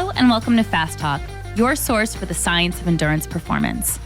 Hello and welcome to Fast Talk, your source for the science of endurance performance.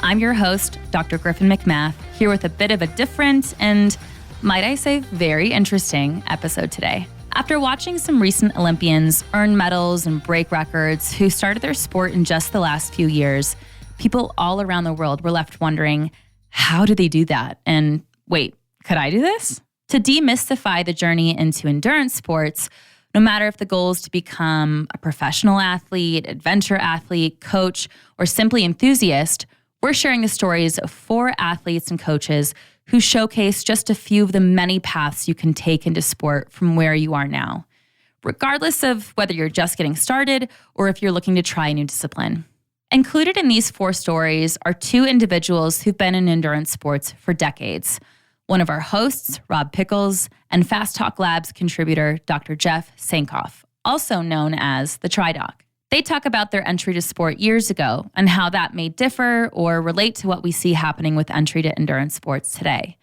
I'm your host, Dr. Griffin McMath, here with a bit of a different and, might I say, very interesting episode today. After watching some recent Olympians earn medals and break records who started their sport in just the last few years, people all around the world were left wondering, how did they do that? And wait, could I do this? To demystify the journey into endurance sports, no matter if the goal is to become a professional athlete, adventure athlete, coach, or simply enthusiast, we're sharing the stories of 4 athletes and coaches who showcase just a few of the many paths you can take into sport from where you are now, regardless of whether you're just getting started or if you're looking to try a new discipline. Included in these 4 stories are 2 individuals who've been in endurance sports for decades. One of our hosts, Rob Pickles, and Fast Talk Labs contributor, Dr. Jeff Sankoff, also known as the Tri-Doc. They talk about their entry to sport years ago and how that may differ or relate to what we see happening with entry to endurance sports today.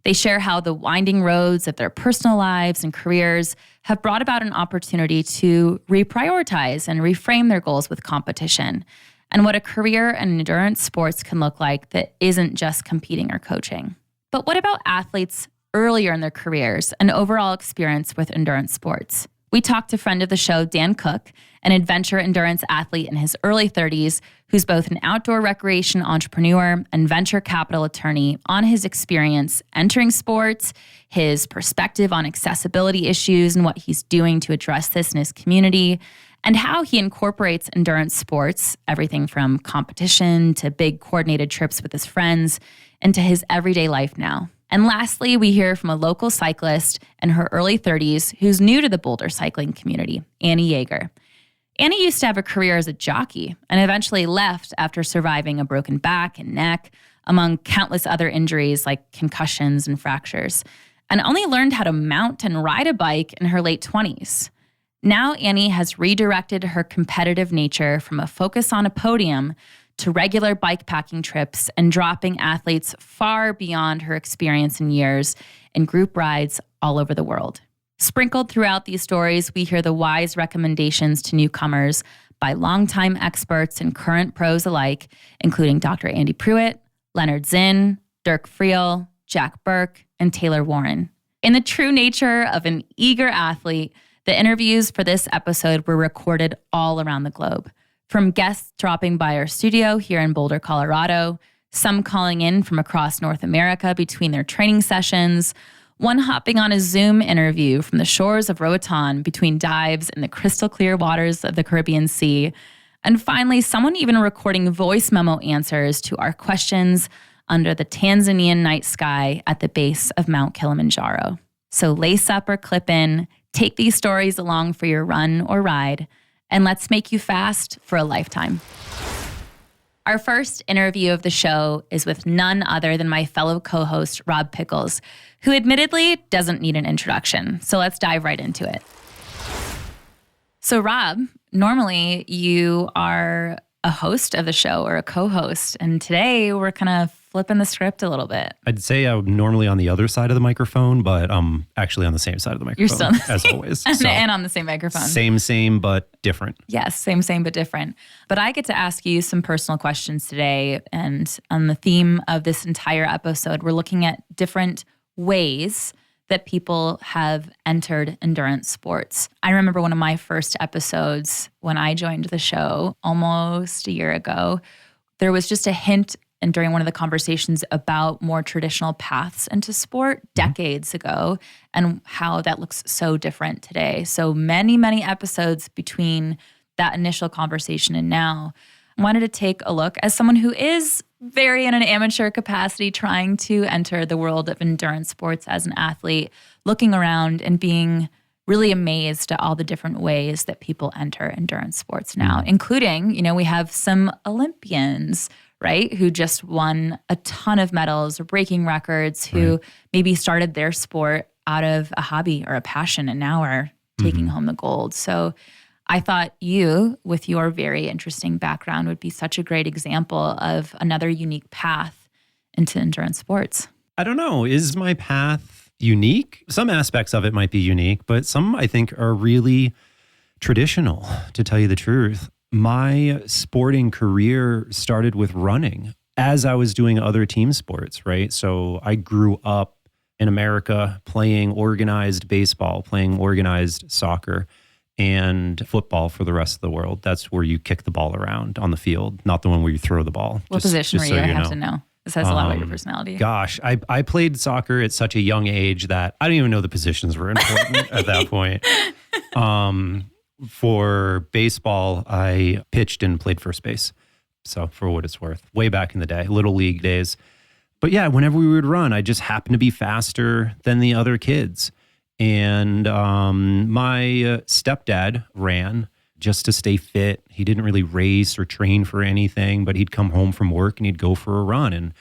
They share how the winding roads of their personal lives and careers have brought about an opportunity to reprioritize and reframe their goals with competition, and what a career in endurance sports can look like that isn't just competing or coaching. But what about athletes earlier in their careers and overall experience with endurance sports? We talked to friend of the show, Dan Cook, an adventure endurance athlete in his early 30s, who's both an outdoor recreation entrepreneur and venture capital attorney, on his experience entering sports, his perspective on accessibility issues and what he's doing to address this in his community, and how he incorporates endurance sports, everything from competition to big coordinated trips with his friends, into his everyday life now. And lastly, we hear from a local cyclist in her early 30s who's new to the Boulder cycling community, Annie Yeager. Annie used to have a career as a jockey and eventually left after surviving a broken back and neck, among countless other injuries like concussions and fractures, and only learned how to mount and ride a bike in her late 20s. Now Annie has redirected her competitive nature from a focus on a podium to regular bikepacking trips and dropping athletes far beyond her experience in years in group rides all over the world. Sprinkled throughout these stories, we hear the wise recommendations to newcomers by longtime experts and current pros alike, including Dr. Andy Pruitt, Leonard Zinn, Dirk Friel, Jack Burke, and Taylor Warren. In the true nature of an eager athlete, the interviews for this episode were recorded all around the globe. From guests dropping by our studio here in Boulder, Colorado, some calling in from across North America between their training sessions, one hopping on a Zoom interview from the shores of Roatan between dives in the crystal clear waters of the Caribbean Sea, and finally, someone even recording voice memo answers to our questions under the Tanzanian night sky at the base of Mount Kilimanjaro. So lace up or clip in, take these stories along for your run or ride, and let's make you fast for a lifetime. Our first interview of the show is with none other than my fellow co-host, Rob Pickles, who admittedly doesn't need an introduction. So let's dive right into it. So Rob, normally you are a host of the show or a co-host, and today we're kind of flipping the script a little bit. I'd say I'm normally on the other side of the microphone, but I'm actually on the same side of the microphone. You're still on the as same, always. and on the same microphone. Same, but different. Yes, same, but different. But I get to ask you some personal questions today, and on the theme of this entire episode, we're looking at different ways that people have entered endurance sports. I remember one of my first episodes when I joined the show almost a year ago, there was just a hint and during one of the conversations about more traditional paths into sport decades ago and how that looks so different today. So many episodes between that initial conversation and now. I wanted to take a look as someone who is very in an amateur capacity trying to enter the world of endurance sports as an athlete, looking around and being really amazed at all the different ways that people enter endurance sports now, including, we have some Olympians, right, who just won a ton of medals or breaking records, who maybe started their sport out of a hobby or a passion and now are taking home the gold. So I thought you, with your very interesting background, would be such a great example of another unique path into endurance sports. I don't know. Is my path unique? Some aspects of it might be unique, but some I think are really traditional, to tell you the truth. My sporting career started with running as I was doing other team sports, right? So I grew up in America playing organized baseball, playing organized soccer, and football for the rest of the world. That's where you kick the ball around on the field, not the one where you throw the ball. What position were you? I have to know. This says a lot about your personality. Gosh, I played soccer at such a young age that I don't even know the positions were important at that point. For baseball, I pitched and played first base. So for what it's worth, way back in the day, little league days. But yeah, whenever we would run, I just happened to be faster than the other kids. And my stepdad ran just to stay fit. He didn't really race or train for anything, but he'd come home from work and he'd go for a run. And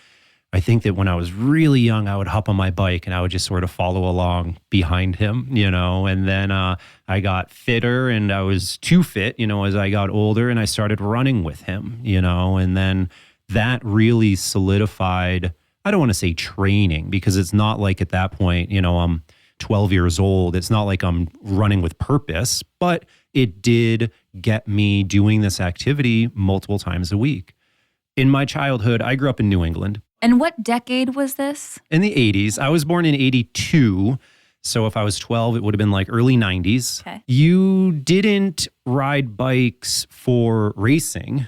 I think that when I was really young, I would hop on my bike and I would just sort of follow along behind him, and then I got fitter and I was too fit, as I got older, and I started running with him, and then that really solidified, I don't want to say training, because it's not like at that point, I'm 12 years old. It's not like I'm running with purpose, but it did get me doing this activity multiple times a week. In my childhood, I grew up in New England. And what decade was this? In the 80s. I was born in 82. So if I was 12, it would have been like early 90s. Okay. You didn't ride bikes for racing.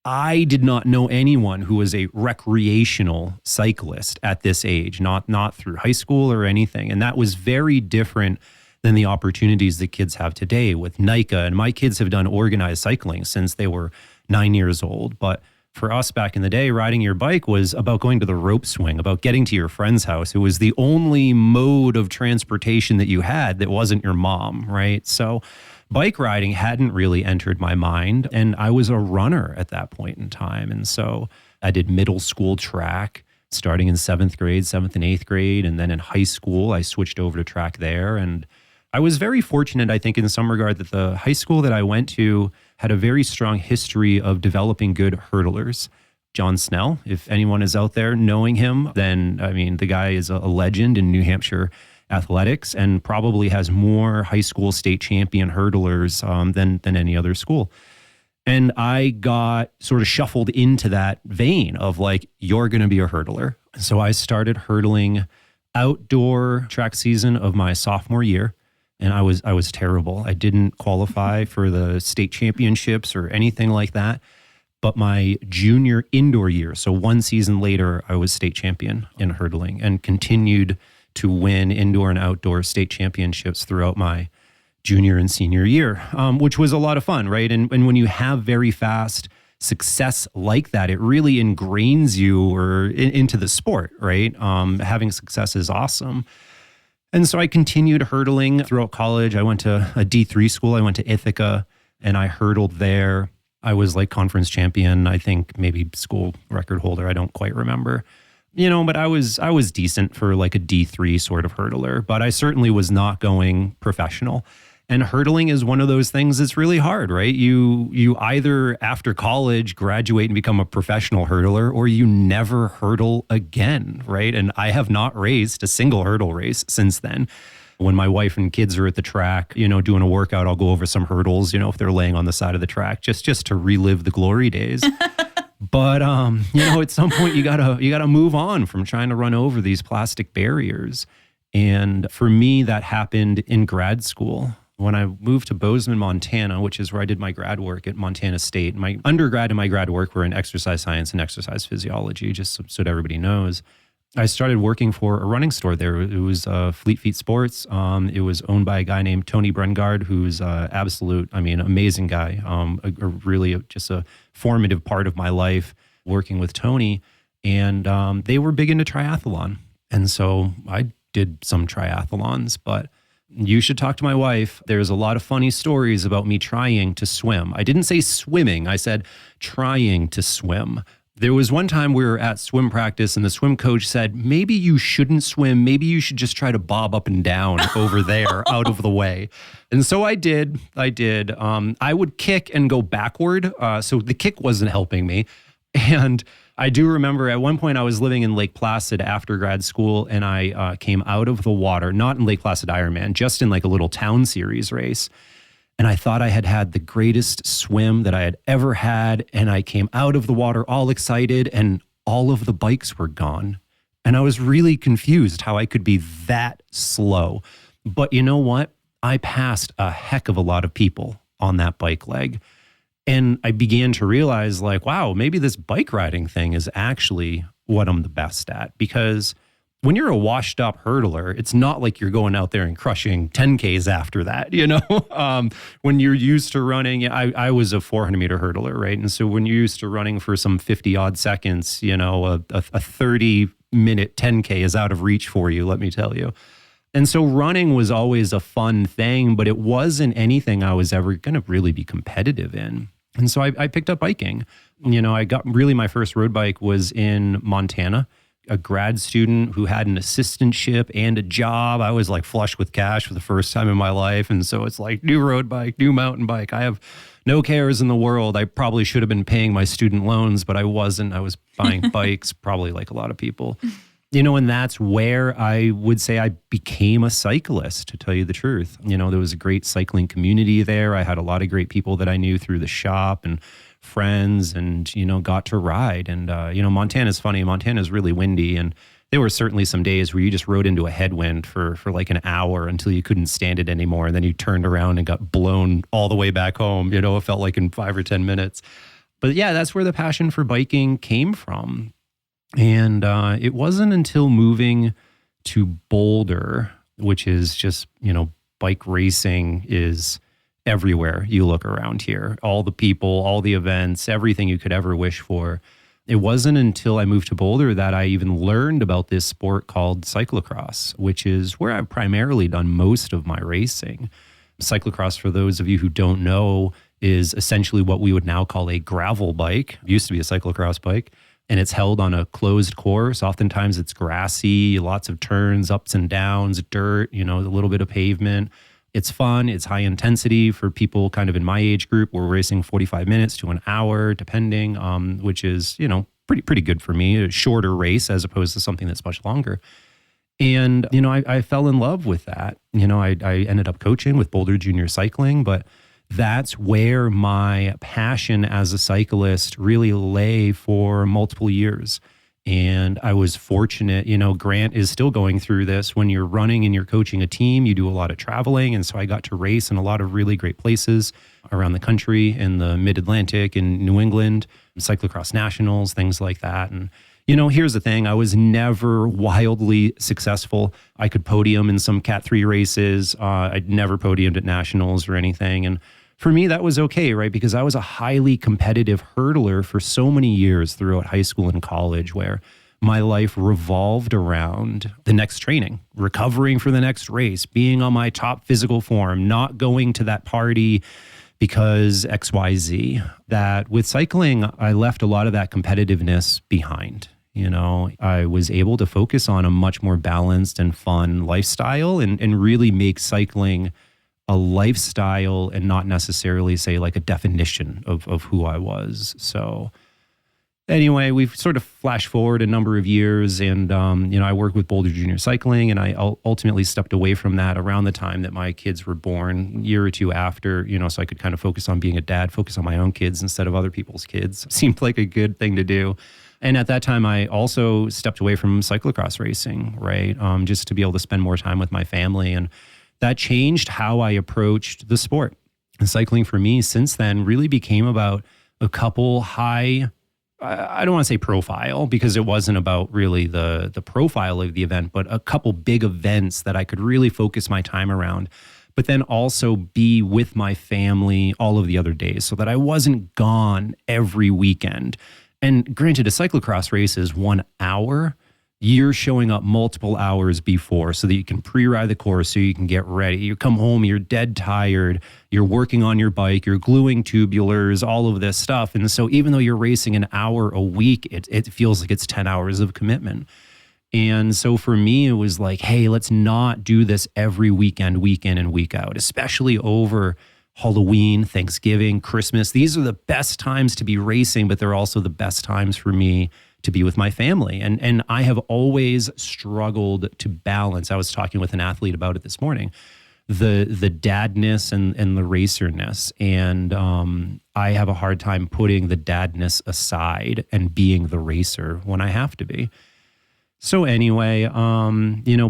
I did not know anyone who was a recreational cyclist at this age, not through high school or anything. And that was very different than the opportunities that kids have today with NICA. And my kids have done organized cycling since they were 9 years old. But for us back in the day, riding your bike was about going to the rope swing, about getting to your friend's house. It was the only mode of transportation that you had that wasn't your mom, right? So bike riding hadn't really entered my mind. And I was a runner at that point in time. And so I did middle school track starting in 7th and 8th grade. And then in high school, I switched over to track there. And I was very fortunate, I think, in some regard that the high school that I went to had a very strong history of developing good hurdlers. John Snell, if anyone is out there knowing him, then, I mean, the guy is a legend in New Hampshire athletics and probably has more high school state champion hurdlers than any other school. And I got sort of shuffled into that vein of like, you're going to be a hurdler. So I started hurdling outdoor track season of my sophomore year. And I was terrible. I didn't qualify for the state championships or anything like that. But my junior indoor year, so one season later, I was state champion in hurdling and continued to win indoor and outdoor state championships throughout my junior and senior year, which was a lot of fun, right? And when you have very fast success like that, it really ingrains you into the sport, right? Having success is awesome. And so I continued hurdling throughout college. I went to a D3 school. I went to Ithaca and I hurdled there. I was like conference champion, I think maybe school record holder. I don't quite remember, but I was decent for like a D3 sort of hurdler, but I certainly was not going professional. And hurdling is one of those things that's really hard, right? You either after college graduate and become a professional hurdler, or you never hurdle again, right? And I have not raced a single hurdle race since then. When my wife and kids are at the track, doing a workout, I'll go over some hurdles, if they're laying on the side of the track, just to relive the glory days. But at some point you gotta move on from trying to run over these plastic barriers. And for me, that happened in grad school. When I moved to Bozeman, Montana, which is where I did my grad work at Montana State, my undergrad and my grad work were in exercise science and exercise physiology, just so that everybody knows. I started working for a running store there. It was Fleet Feet Sports. It was owned by a guy named Tony Brengard, who's amazing guy. Just a formative part of my life working with Tony. And they were big into triathlon. And so I did some triathlons, but you should talk to my wife. There's a lot of funny stories about me trying to swim. I didn't say swimming. I said trying to swim. There was one time we were at swim practice and the swim coach said, maybe you shouldn't swim. Maybe you should just try to bob up and down over there out of the way. And so I did. I would kick and go backward. So the kick wasn't helping me. And I do remember at one point I was living in Lake Placid after grad school, and I came out of the water, not in Lake Placid Ironman, just in like a little town series race. And I thought I had had the greatest swim that I had ever had. And I came out of the water all excited and all of the bikes were gone. And I was really confused how I could be that slow. But you know what? I passed a heck of a lot of people on that bike leg. And I began to realize like, wow, maybe this bike riding thing is actually what I'm the best at. Because when you're a washed up hurdler, it's not like you're going out there and crushing 10Ks after that, you know? When you're used to running, I was a 400 meter hurdler, right? And so when you're used to running for some 50 odd seconds, you know, a 30-minute 10K is out of reach for you, let me tell you. And so running was always a fun thing, but it wasn't anything I was ever going to really be competitive in. And so I picked up biking. You know, I got really my first road bike was in Montana, a grad student who had an assistantship and a job. I was like flush with cash for the first time in my life. And so it's like new road bike, new mountain bike. I have no cares in the world. I probably should have been paying my student loans, but I wasn't. I was buying bikes, probably like a lot of people. You know, and that's where I would say I became a cyclist, to tell you the truth. You know, there was a great cycling community there. I had a lot of great people that I knew through the shop and friends and, you know, got to ride. And, you know, Montana's funny. Montana's really windy. And there were certainly some days where you just rode into a headwind for like an hour until you couldn't stand it anymore. And then you turned around and got blown all the way back home. You know, it felt like in 5 or 10 minutes. But yeah, that's where the passion for biking came from. And it wasn't until moving to Boulder, which is just, you know, bike racing is everywhere you look around here. All the people, all the events, everything you could ever wish for. It wasn't until I moved to Boulder that I even learned about this sport called cyclocross, which is where I've primarily done most of my racing. Cyclocross, for those of you who don't know, is essentially what we would now call a gravel bike. It used to be a cyclocross bike. And it's held on a closed course. Oftentimes it's grassy, lots of turns, ups and downs, dirt, you know, a little bit of pavement. It's fun. It's high intensity for people kind of in my age group. We're racing 45 minutes to an hour, depending, which is, you know, pretty good for me. A shorter race as opposed to something that's much longer. And, you know, I fell in love with that. You know, I ended up coaching with Boulder Junior Cycling, but that's where my passion as a cyclist really lay for multiple years. And I was fortunate, you know, Grant is still going through this. When you're running and you're coaching a team, you do a lot of traveling. And so I got to race in a lot of really great places around the country, in the mid-Atlantic, in New England, cyclocross nationals, things like that. And, you know, here's the thing. I was never wildly successful. I could podium in some Cat 3 races. I'd never podiumed at nationals or anything. And for me, that was okay, right? Because I was a highly competitive hurdler for so many years throughout high school and college, where my life revolved around the next training, recovering for the next race, being on my top physical form, not going to that party because XYZ. That with cycling, I left a lot of that competitiveness behind. You know, I was able to focus on a much more balanced and fun lifestyle and really make cycling a lifestyle and not necessarily say like a definition of who I was. So anyway, we've sort of flashed forward a number of years and, you know, I worked with Boulder Junior Cycling and I ultimately stepped away from that around the time that my kids were born, a year or two after, you know, so I could kind of focus on being a dad, focus on my own kids instead of other people's kids. Seemed like a good thing to do. And at that time, I also stepped away from cyclocross racing, right? Just to be able to spend more time with my family. And that changed how I approached the sport. And cycling for me since then really became about a couple high, I don't want to say profile because it wasn't about really the profile of the event, but a couple big events that I could really focus my time around, but then also be with my family all of the other days so that I wasn't gone every weekend. And granted, a cyclocross race is 1 hour. You're showing up multiple hours before so that you can pre-ride the course so you can get ready. You come home, you're dead tired, you're working on your bike, you're gluing tubulars, all of this stuff. And so even though you're racing an hour a week, it feels like it's 10 hours of commitment. And so for me, it was like, hey, let's not do this every weekend, week in and week out, especially over Halloween, Thanksgiving, Christmas. These are the best times to be racing, but they're also the best times for me to be with my family. And I have always struggled to balance. I was talking with an athlete about it this morning. the dadness and the racerness. And I have a hard time putting the dadness aside and being the racer when I have to be. So anyway,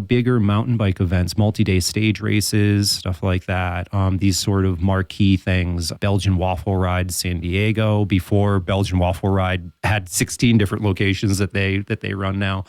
bigger mountain bike events, multi-day stage races, stuff like that. These sort of marquee things, Belgian Waffle Ride San Diego, before Belgian Waffle Ride had 16 different locations that they run now.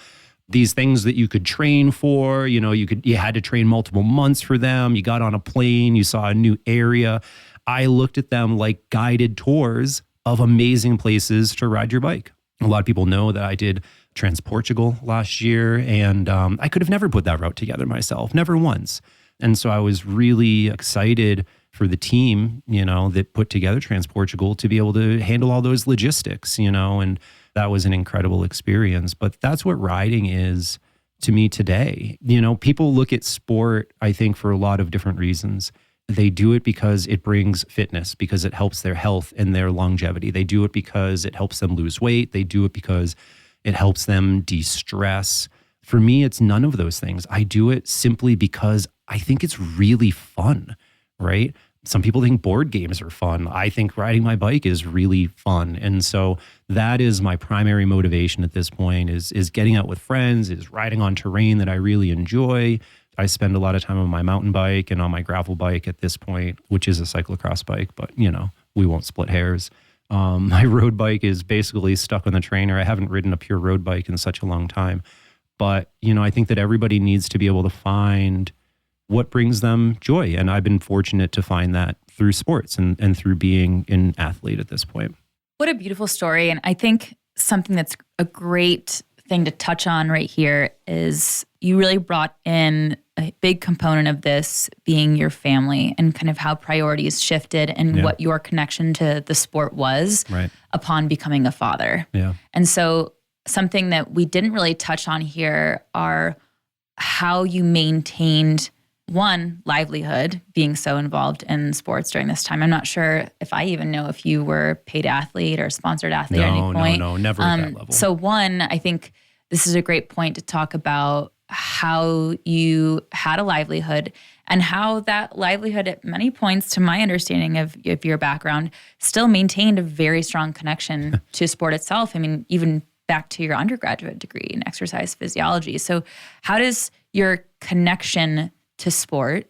These things that you could train for, you had to train multiple months for them. You got on a plane, you saw a new area. I looked at them like guided tours of amazing places to ride your bike. A lot of people know that I did Trans-Portugal last year, and I could have never put that route together myself, never once. And so I was really excited for the team, that put together Trans-Portugal to be able to handle all those logistics, and that was an incredible experience. But that's what riding is to me today. People look at sport, I think, for a lot of different reasons. They do it because it brings fitness, because it helps their health and their longevity. They do it because it helps them lose weight. They do it because it helps them de-stress. For me, it's none of those things. I do it simply because I think it's really fun, right? Some people think board games are fun. I think riding my bike is really fun. And so that is my primary motivation at this point is getting out with friends, is riding on terrain that I really enjoy. I spend a lot of time on my mountain bike and on my gravel bike at this point, which is a cyclocross bike, but we won't split hairs. My road bike is basically stuck on the trainer. I haven't ridden a pure road bike in such a long time. But, I think that everybody needs to be able to find what brings them joy. And I've been fortunate to find that through sports and through being an athlete at this point. What a beautiful story. And I think something that's a great thing to touch on right here is you really brought in a big component of this being your family and kind of how priorities shifted and what your connection to the sport was upon becoming a father. Yeah. And so something that we didn't really touch on here are how you maintained one, livelihood, being so involved in sports during this time. I'm not sure if I even know if you were paid athlete or sponsored athlete at any point. No, never at that level. So one, I think this is a great point to talk about how you had a livelihood and how that livelihood at many points, to my understanding of your background, still maintained a very strong connection to sport itself. I mean, even back to your undergraduate degree in exercise physiology. So how does your connection to sport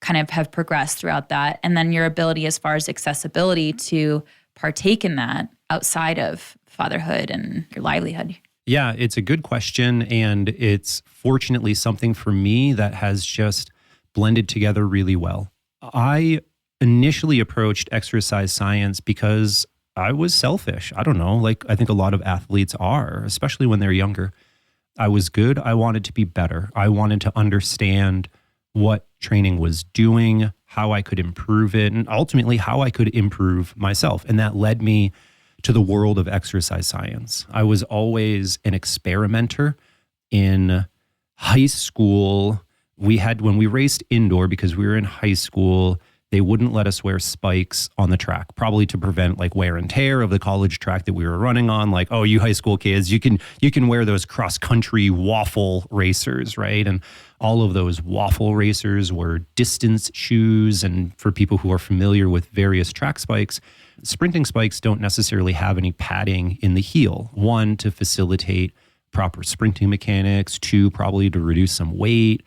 kind of have progressed throughout that? And then your ability as far as accessibility to partake in that outside of fatherhood and your livelihood? Yeah, it's a good question. And it's fortunately something for me that has just blended together really well. I initially approached exercise science because I was selfish. I don't know, like I think a lot of athletes are, especially when they're younger. I was good. I wanted to be better. I wanted to understand what training was doing, how I could improve it, and ultimately how I could improve myself. And that led me to the world of exercise science. I was always an experimenter. In high school, when we raced indoor, because we were in high school, they wouldn't let us wear spikes on the track, probably to prevent like wear and tear of the college track that we were running on. Like, oh, you high school kids, you can wear those cross country waffle racers, right? And all of those waffle racers were distance shoes. And for people who are familiar with various track spikes, sprinting spikes don't necessarily have any padding in the heel. One, to facilitate proper sprinting mechanics. Two, probably to reduce some weight.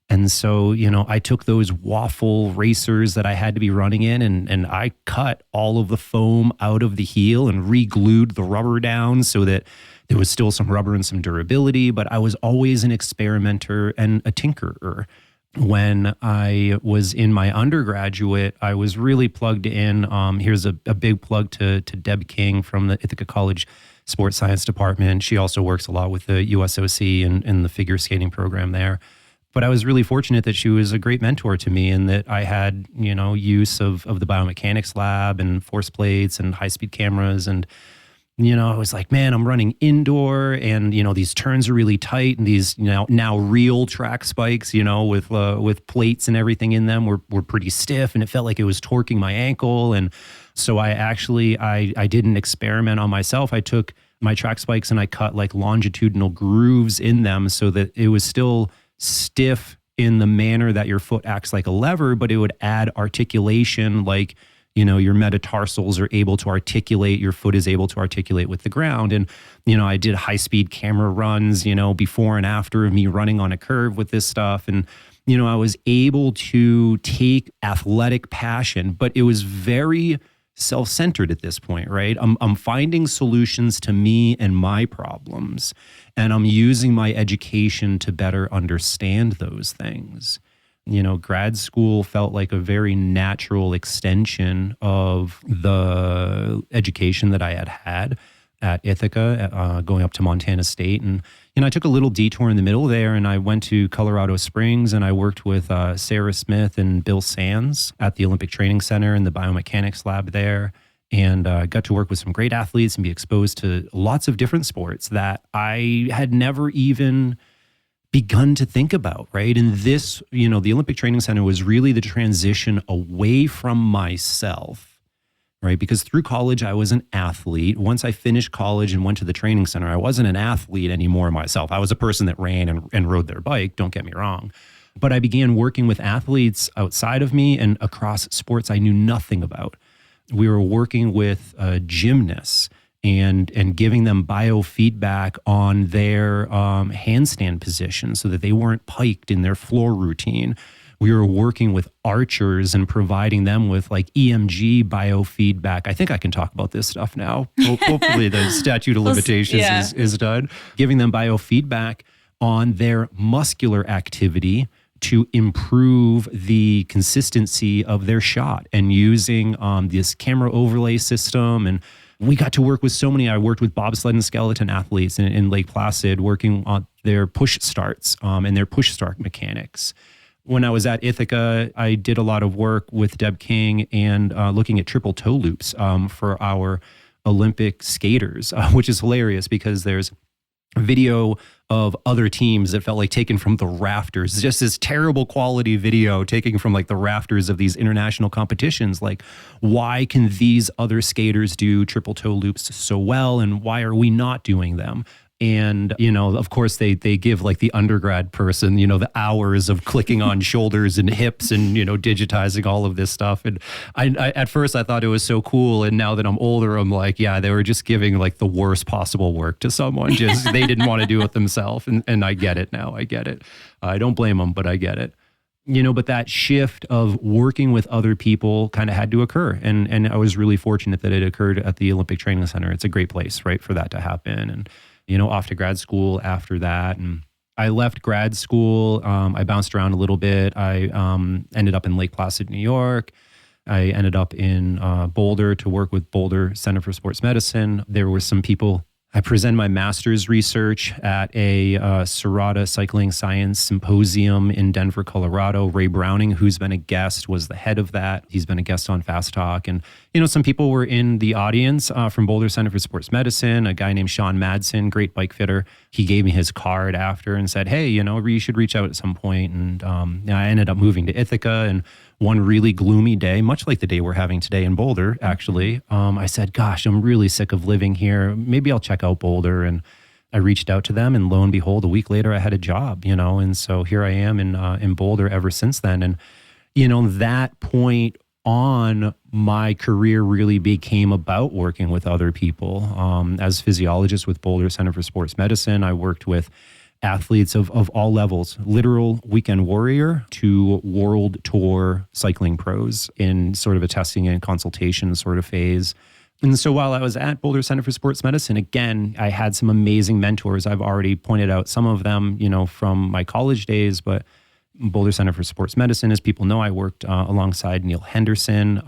And so, I took those waffle racers that I had to be running in and I cut all of the foam out of the heel and re-glued the rubber down so that there was still some rubber and some durability. But I was always an experimenter and a tinkerer. When I was in my undergraduate, I was really plugged in. Here's a big plug to Deb King from the Ithaca College Sports Science Department. She also works a lot with the USOC and the figure skating program there. But I was really fortunate that she was a great mentor to me and that I had, use of the biomechanics lab and force plates and high-speed cameras. And, I was like, man, I'm running indoor and, these turns are really tight and these, now real track spikes, with plates and everything in them were pretty stiff and it felt like it was torquing my ankle. And so I did an experiment on myself. I took my track spikes and I cut like longitudinal grooves in them so that it was still stiff in the manner that your foot acts like a lever, but it would add articulation, like, your metatarsals are able to articulate, your foot is able to articulate with the ground. And, I did high-speed camera runs, before and after of me running on a curve with this stuff. And, I was able to take athletic passion, but it was very self-centered at this point, right? I'm finding solutions to me and my problems, and I'm using my education to better understand those things. Grad school felt like a very natural extension of the education that I had at Ithaca, going up to Montana State. And, I took a little detour in the middle there, and I went to Colorado Springs, and I worked with Sarah Smith and Bill Sands at the Olympic Training Center in the biomechanics lab there, and got to work with some great athletes and be exposed to lots of different sports that I had never even begun to think about, right? And this, the Olympic Training Center was really the transition away from myself, right? Because through college, I was an athlete. Once I finished college and went to the training center, I wasn't an athlete anymore myself. I was a person that ran and rode their bike, don't get me wrong. But I began working with athletes outside of me and across sports I knew nothing about. We were working with gymnasts and giving them biofeedback on their handstand position so that they weren't piked in their floor routine. We were working with archers and providing them with like EMG biofeedback. I think I can talk about this stuff now. Hopefully the statute of limitations is done. Giving them biofeedback on their muscular activity to improve the consistency of their shot, and using this camera overlay system. And we got to work with I worked with bobsled and skeleton athletes in Lake Placid, working on their push starts and their push start mechanics. When I was at Ithaca, I did a lot of work with Deb King and looking at triple toe loops for our Olympic skaters, which is hilarious because there's video of other teams that felt like taken from the rafters. Just this terrible quality video taken from like the rafters of these international competitions. Like, why can these other skaters do triple toe loops so well, and why are we not doing them? And, of course, they give like the undergrad person, the hours of clicking on shoulders and hips and, digitizing all of this stuff. And I at first I thought it was so cool. And now that I'm older, I'm like, yeah, they were just giving like the worst possible work to someone. Just they didn't want to do it themselves. And I get it now. I get it. I don't blame them, but I get it. But that shift of working with other people kind of had to occur. And I was really fortunate that it occurred at the Olympic Training Center. It's a great place, right, for that to happen. And off to grad school after that. And I left grad school. I bounced around a little bit. I ended up in Lake Placid, New York. I ended up in Boulder to work with Boulder Center for Sports Medicine. There were some people. I presented my master's research at a Serata Cycling Science Symposium in Denver, Colorado. Ray Browning, who's been a guest, was the head of that. He's been a guest on Fast Talk. And, some people were in the audience from Boulder Center for Sports Medicine, a guy named Sean Madsen, great bike fitter. He gave me his card after and said, hey, you should reach out at some point. And I ended up moving to Ithaca, and one really gloomy day, much like the day we're having today in Boulder, actually, I said, gosh, I'm really sick of living here. Maybe I'll check out Boulder. And I reached out to them, and lo and behold, a week later I had a job, and so here I am in Boulder ever since then. And, that point on, my career really became about working with other people. As physiologist with Boulder Center for Sports Medicine, I worked with athletes of all levels, literal weekend warrior to world tour cycling pros in sort of a testing and consultation sort of phase. And so while I was at Boulder Center for Sports Medicine, again, I had some amazing mentors. I've already pointed out some of them, from my college days, but Boulder Center for Sports Medicine, as people know, I worked alongside Neil Henderson,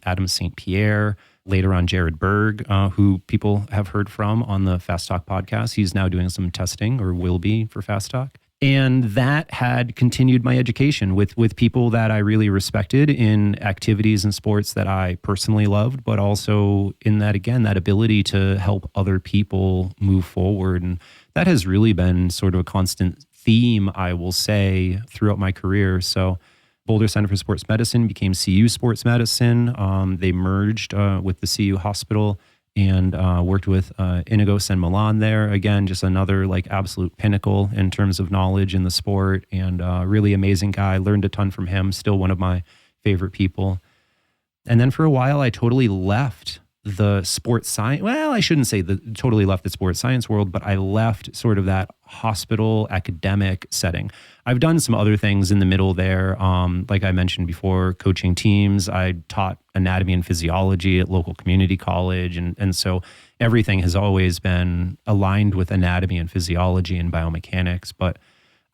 Adam St. Pierre, later on Jared Berg, who people have heard from on the Fast Talk podcast. He's now doing some testing, or will be, for Fast Talk. And that had continued my education with people that I really respected in activities and sports that I personally loved, but also in that, again, that ability to help other people move forward. And that has really been sort of a constant theme, I will say, throughout my career. So Boulder Center for Sports Medicine became CU Sports Medicine. They merged with the CU Hospital and worked with Inigo San Milan there. Again, just another like absolute pinnacle in terms of knowledge in the sport, and really amazing guy. Learned a ton from him. Still one of my favorite people. And then for a while, I totally left the sports science. Well, I shouldn't say totally left the sports science world, but I left sort of that hospital academic setting. I've done some other things in the middle there. Like I mentioned before, coaching teams. I taught anatomy and physiology at local community college. And so everything has always been aligned with anatomy and physiology and biomechanics. But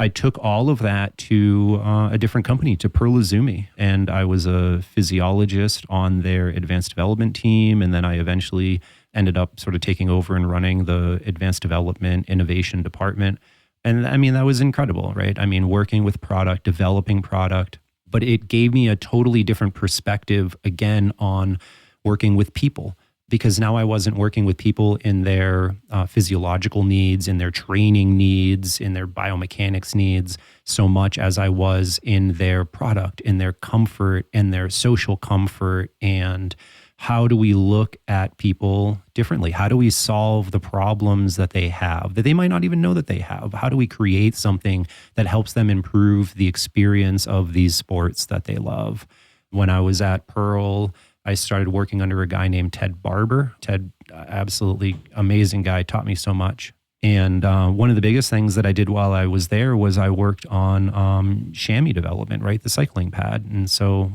I took all of that to a different company, to Pearl Izumi, and I was a physiologist on their advanced development team, and then I eventually ended up sort of taking over and running the advanced development innovation department. And I mean, that was incredible, right? I mean, working with product, developing product, but it gave me a totally different perspective, again, on working with people. Because now I wasn't working with people in their physiological needs, in their training needs, in their biomechanics needs, so much as I was in their product, in their comfort, in their social comfort, and how do we look at people differently? How do we solve the problems that they have that they might not even know that they have? How do we create something that helps them improve the experience of these sports that they love? When I was at Pearl, I started working under a guy named Ted Barber. Ted, absolutely amazing guy, taught me so much. And one of the biggest things that I did while I was there was I worked on chamois development, right? The cycling pad. And so,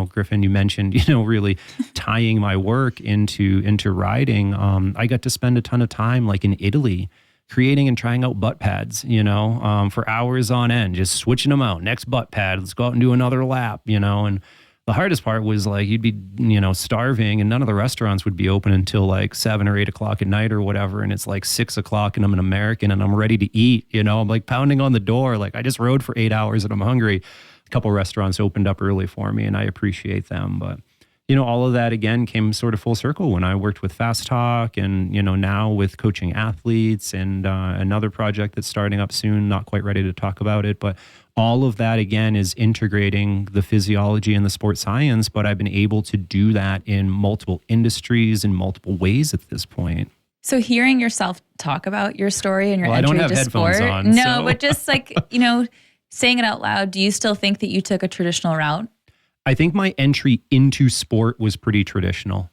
Griffin, you mentioned, really tying my work into riding. I got to spend a ton of time like in Italy creating and trying out butt pads, for hours on end, just switching them out. Next butt pad, let's go out and do another lap, and the hardest part was like you'd be, starving and none of the restaurants would be open until like 7 or 8 o'clock at night or whatever. And it's like 6 o'clock and I'm an American and I'm ready to eat, I'm like pounding on the door. Like I just rode for 8 hours and I'm hungry. A couple restaurants opened up early for me and I appreciate them. But, all of that again came sort of full circle when I worked with Fast Talk and, now with coaching athletes and another project that's starting up soon, not quite ready to talk about it, but all of that, again, is integrating the physiology and the sports science, but I've been able to do that in multiple industries in multiple ways at this point. So hearing yourself talk about your story and your I entry don't have to headphones sport, on, so. but just like, saying it out loud, do you still think that you took a traditional route? I think my entry into sport was pretty traditional.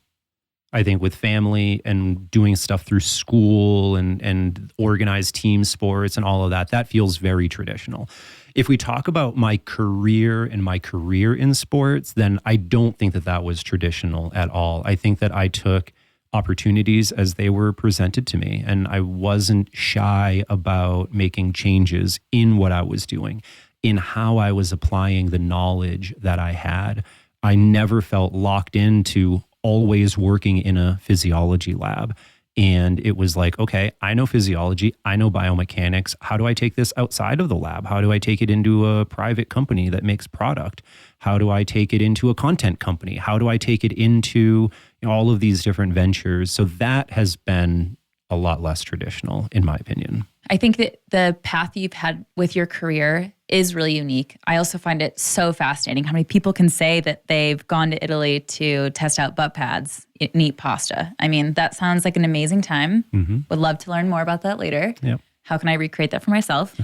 I think with family and doing stuff through school and organized team sports and all of that, that feels very traditional. If we talk about my career and my career in sports, then I don't think that that was traditional at all. I think that I took opportunities as they were presented to me, and I wasn't shy about making changes in what I was doing, in how I was applying the knowledge that I had. I never felt locked into always working in a physiology lab. And it was like, okay, I know physiology, I know biomechanics. How do I take this outside of the lab? How do I take it into a private company that makes product? How do I take it into a content company? How do I take it into all of these different ventures? So that has been a lot less traditional, in my opinion. I think that the path you've had with your career is really unique. I also find it so fascinating how many people can say that they've gone to Italy to test out butt pads and eat pasta. I mean, that sounds like an amazing time. Mm-hmm. Would love to learn more about that later. Yep. How can I recreate that for myself?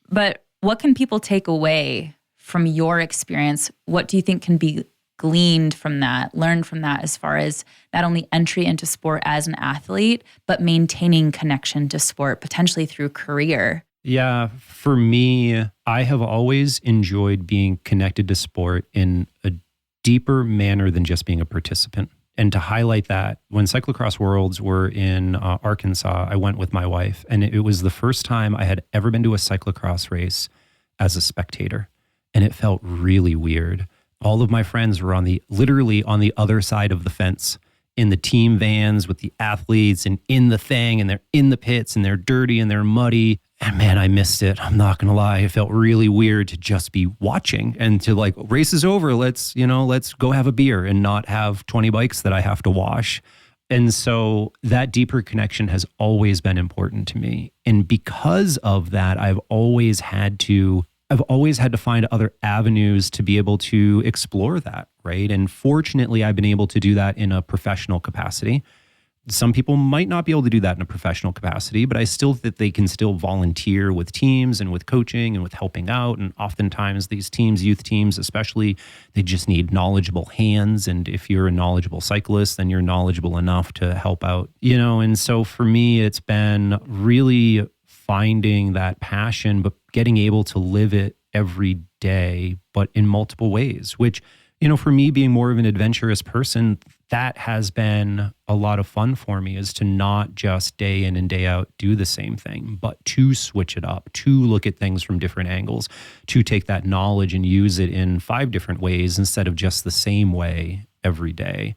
But what can people take away from your experience? What do you think can be gleaned from that, learned from that, as far as not only entry into sport as an athlete, but maintaining connection to sport, potentially through career? Yeah, for me, I have always enjoyed being connected to sport in a deeper manner than just being a participant. And to highlight that, when Cyclocross Worlds were in Arkansas, I went with my wife, and it was the first time I had ever been to a cyclocross race as a spectator. And it felt really weird. All of my friends were literally on the other side of the fence in the team vans with the athletes and in the thing, and they're in the pits and they're dirty and they're muddy. And man, I missed it. I'm not going to lie. It felt really weird to just be watching and to like, race is over. Let's go have a beer and not have 20 bikes that I have to wash. And so that deeper connection has always been important to me. And because of that, I've always had to find other avenues to be able to explore that, right? And fortunately, I've been able to do that in a professional capacity. Some people might not be able to do that in a professional capacity, but I still think they can still volunteer with teams and with coaching and with helping out. And oftentimes these teams, youth teams especially, they just need knowledgeable hands. And if you're a knowledgeable cyclist, then you're knowledgeable enough to help out, And so for me, it's been really finding that passion, but getting able to live it every day, but in multiple ways, which, for me being more of an adventurous person, that has been a lot of fun for me, is to not just day in and day out do the same thing, but to switch it up, to look at things from different angles, to take that knowledge and use it in 5 different ways instead of just the same way every day.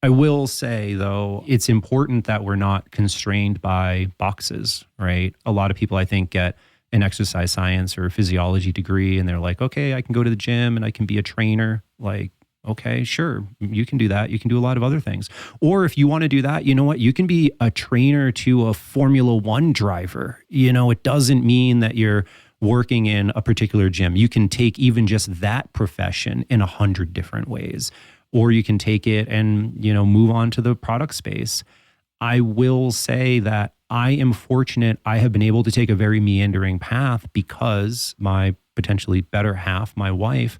I will say, though, it's important that we're not constrained by boxes, right? A lot of people, I think, get an exercise science or physiology degree and they're like, okay, I can go to the gym and I can be a trainer. Like, okay, sure, you can do that. You can do a lot of other things. Or if you want to do that, you know what? You can be a trainer to a Formula One driver. It doesn't mean that you're working in a particular gym. You can take even just that profession in 100 different ways. Or you can take it and, move on to the product space. I will say that I am fortunate. I have been able to take a very meandering path because my potentially better half, my wife,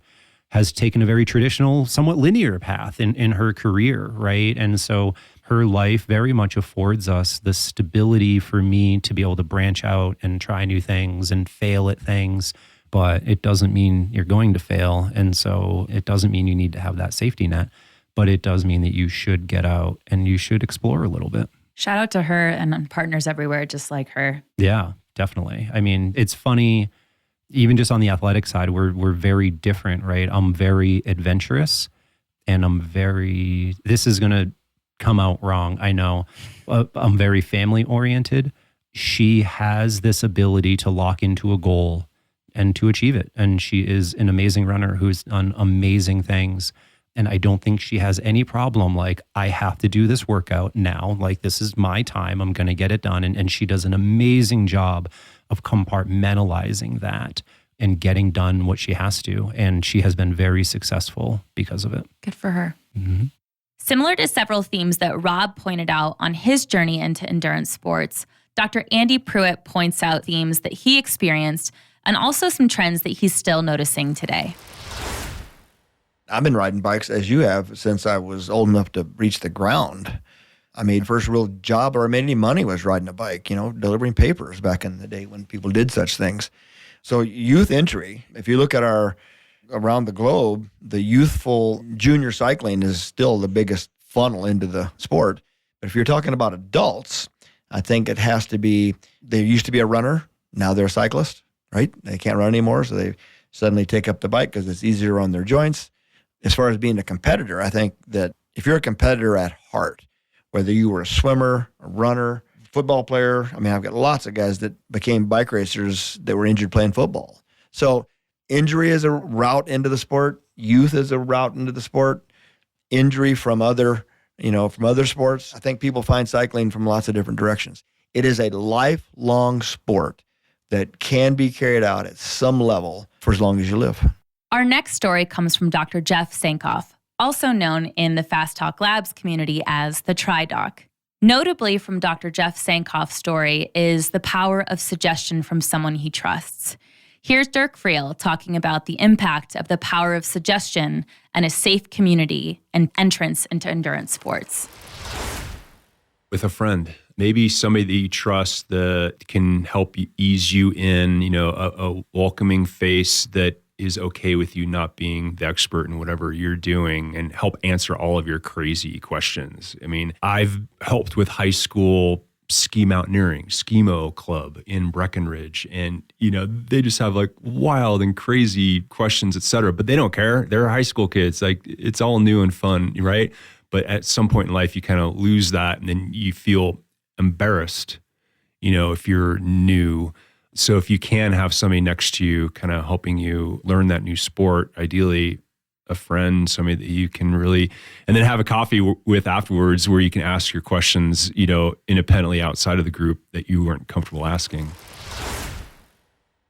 has taken a very traditional, somewhat linear path in her career, right? And so her life very much affords us the stability for me to be able to branch out and try new things and fail at things. But it doesn't mean you're going to fail. And so it doesn't mean you need to have that safety net, but it does mean that you should get out and you should explore a little bit. Shout out to her and partners everywhere just like her. Yeah, definitely. I mean, it's funny, even just on the athletic side, we're very different, right? I'm very adventurous and this is going to come out wrong, I know. I'm very family oriented. She has this ability to lock into a goal and to achieve it. And she is an amazing runner who's done amazing things. And I don't think she has any problem like, I have to do this workout now. Like, this is my time. I'm going to get it done. And she does an amazing job of compartmentalizing that and getting done what she has to. And she has been very successful because of it. Good for her. Mm-hmm. Similar to several themes that Rob pointed out on his journey into endurance sports, Dr. Andy Pruitt points out themes that he experienced and also some trends that he's still noticing today. I've been riding bikes, as you have, since I was old enough to reach the ground. I mean, first real job or I made any money was riding a bike, delivering papers back in the day when people did such things. So youth entry, if you look at around the globe, the youthful junior cycling is still the biggest funnel into the sport. But if you're talking about adults, I think it has to be, they used to be a runner, now they're a cyclist, right? They can't run anymore, so they suddenly take up the bike because it's easier on their joints. As far as being a competitor, I think that if you're a competitor at heart, whether you were a swimmer, a runner, football player, I mean, I've got lots of guys that became bike racers that were injured playing football. So injury is a route into the sport. Youth is a route into the sport. Injury from other sports. I think people find cycling from lots of different directions. It is a lifelong sport that can be carried out at some level for as long as you live. Our next story comes from Dr. Jeff Sankoff, also known in the Fast Talk Labs community as the Tri-Doc. Notably from Dr. Jeff Sankoff's story is the power of suggestion from someone he trusts. Here's Dirk Friel talking about the impact of the power of suggestion and a safe community and entrance into endurance sports. With a friend, maybe somebody that you trust that can help you ease you in, a welcoming face that is okay with you not being the expert in whatever you're doing and help answer all of your crazy questions. I mean, I've helped with high school ski mountaineering, Skimo Club in Breckenridge. And, they just have like wild and crazy questions, et cetera, but they don't care. They're high school kids. Like, it's all new and fun, right? But at some point in life, you kind of lose that and then you feel embarrassed, if you're new. So if you can have somebody next to you kind of helping you learn that new sport, ideally a friend, somebody that you can really, and then have a coffee with afterwards where you can ask your questions, independently outside of the group that you weren't comfortable asking.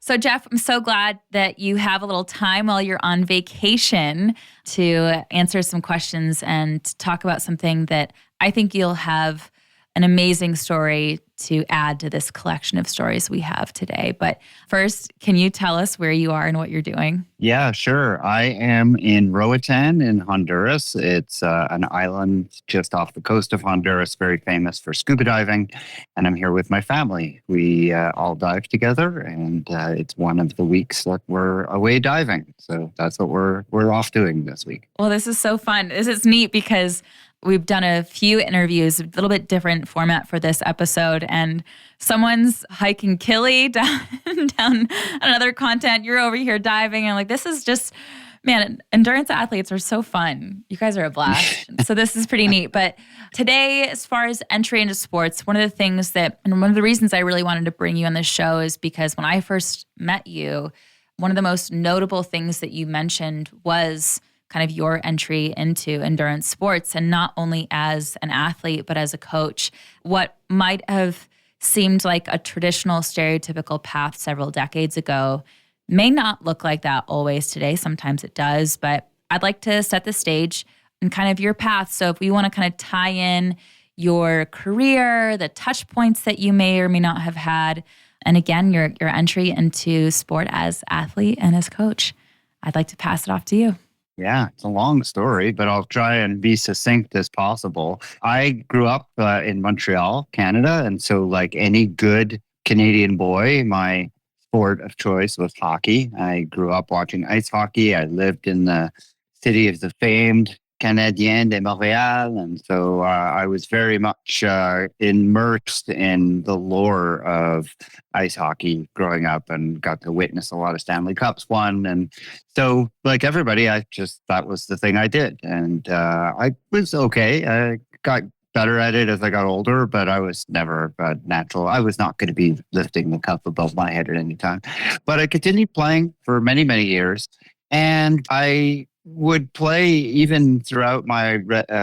So Jeff, I'm so glad that you have a little time while you're on vacation to answer some questions and talk about something that I think you'll have an amazing story to add to this collection of stories we have today. But first, can you tell us where you are and what you're doing? Yeah, sure. I am in Roatan in Honduras. It's an island just off the coast of Honduras, very famous for scuba diving. And I'm here with my family. We all dive together, and it's one of the weeks that we're away diving. So that's what we're off doing this week. Well, this is so fun. This is neat because we've done a few interviews, a little bit different format for this episode, and someone's hiking Kili down another continent. You're over here diving, and like, this is just, man, endurance athletes are so fun. You guys are a blast. So this is pretty neat. But today, as far as entry into sports, one of the things that, and one of the reasons I really wanted to bring you on this show is because when I first met you, one of the most notable things that you mentioned was kind of your entry into endurance sports, and not only as an athlete, but as a coach. What might have seemed like a traditional stereotypical path several decades ago may not look like that always today. Sometimes it does, but I'd like to set the stage and kind of your path. So if we want to kind of tie in your career, the touch points that you may or may not have had, and again, your entry into sport as athlete and as coach, I'd like to pass it off to you. Yeah, it's a long story, but I'll try and be succinct as possible. I grew up in Montreal, Canada. And so like any good Canadian boy, my sport of choice was hockey. I grew up watching ice hockey. I lived in the city of the famed Canadien de Montréal. And so I was very much immersed in the lore of ice hockey growing up and got to witness a lot of Stanley Cups won. And so like everybody, that was the thing I did. And I was okay. I got better at it as I got older, but I was never natural. I was not going to be lifting the cup above my head at any time. But I continued playing for many, many years. And I would play even throughout my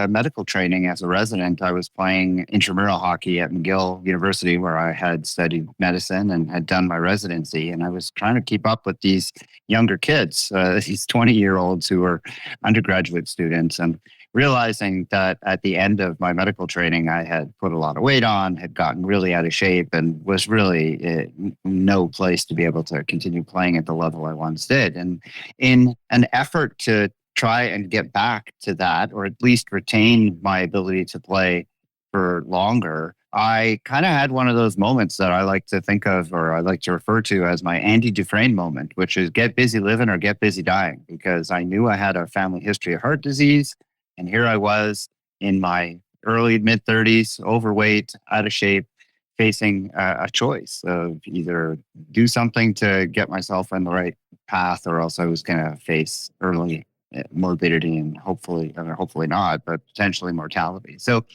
medical training as a resident. I was playing intramural hockey at McGill University, where I had studied medicine and had done my residency. And I was trying to keep up with these younger kids, these 20-year-olds who were undergraduate students, and realizing that at the end of my medical training, I had put a lot of weight on, had gotten really out of shape, and was really no place to be able to continue playing at the level I once did. And in an effort to try and get back to that, or at least retain my ability to play for longer, I kind of had one of those moments that I like to think of, or I like to refer to as my Andy Dufresne moment, which is get busy living or get busy dying, because I knew I had a family history of heart disease. And here I was in my early mid-30s, overweight, out of shape, facing a choice of either do something to get myself on the right path, or else I was going to face early morbidity and hopefully not, but potentially mortality. So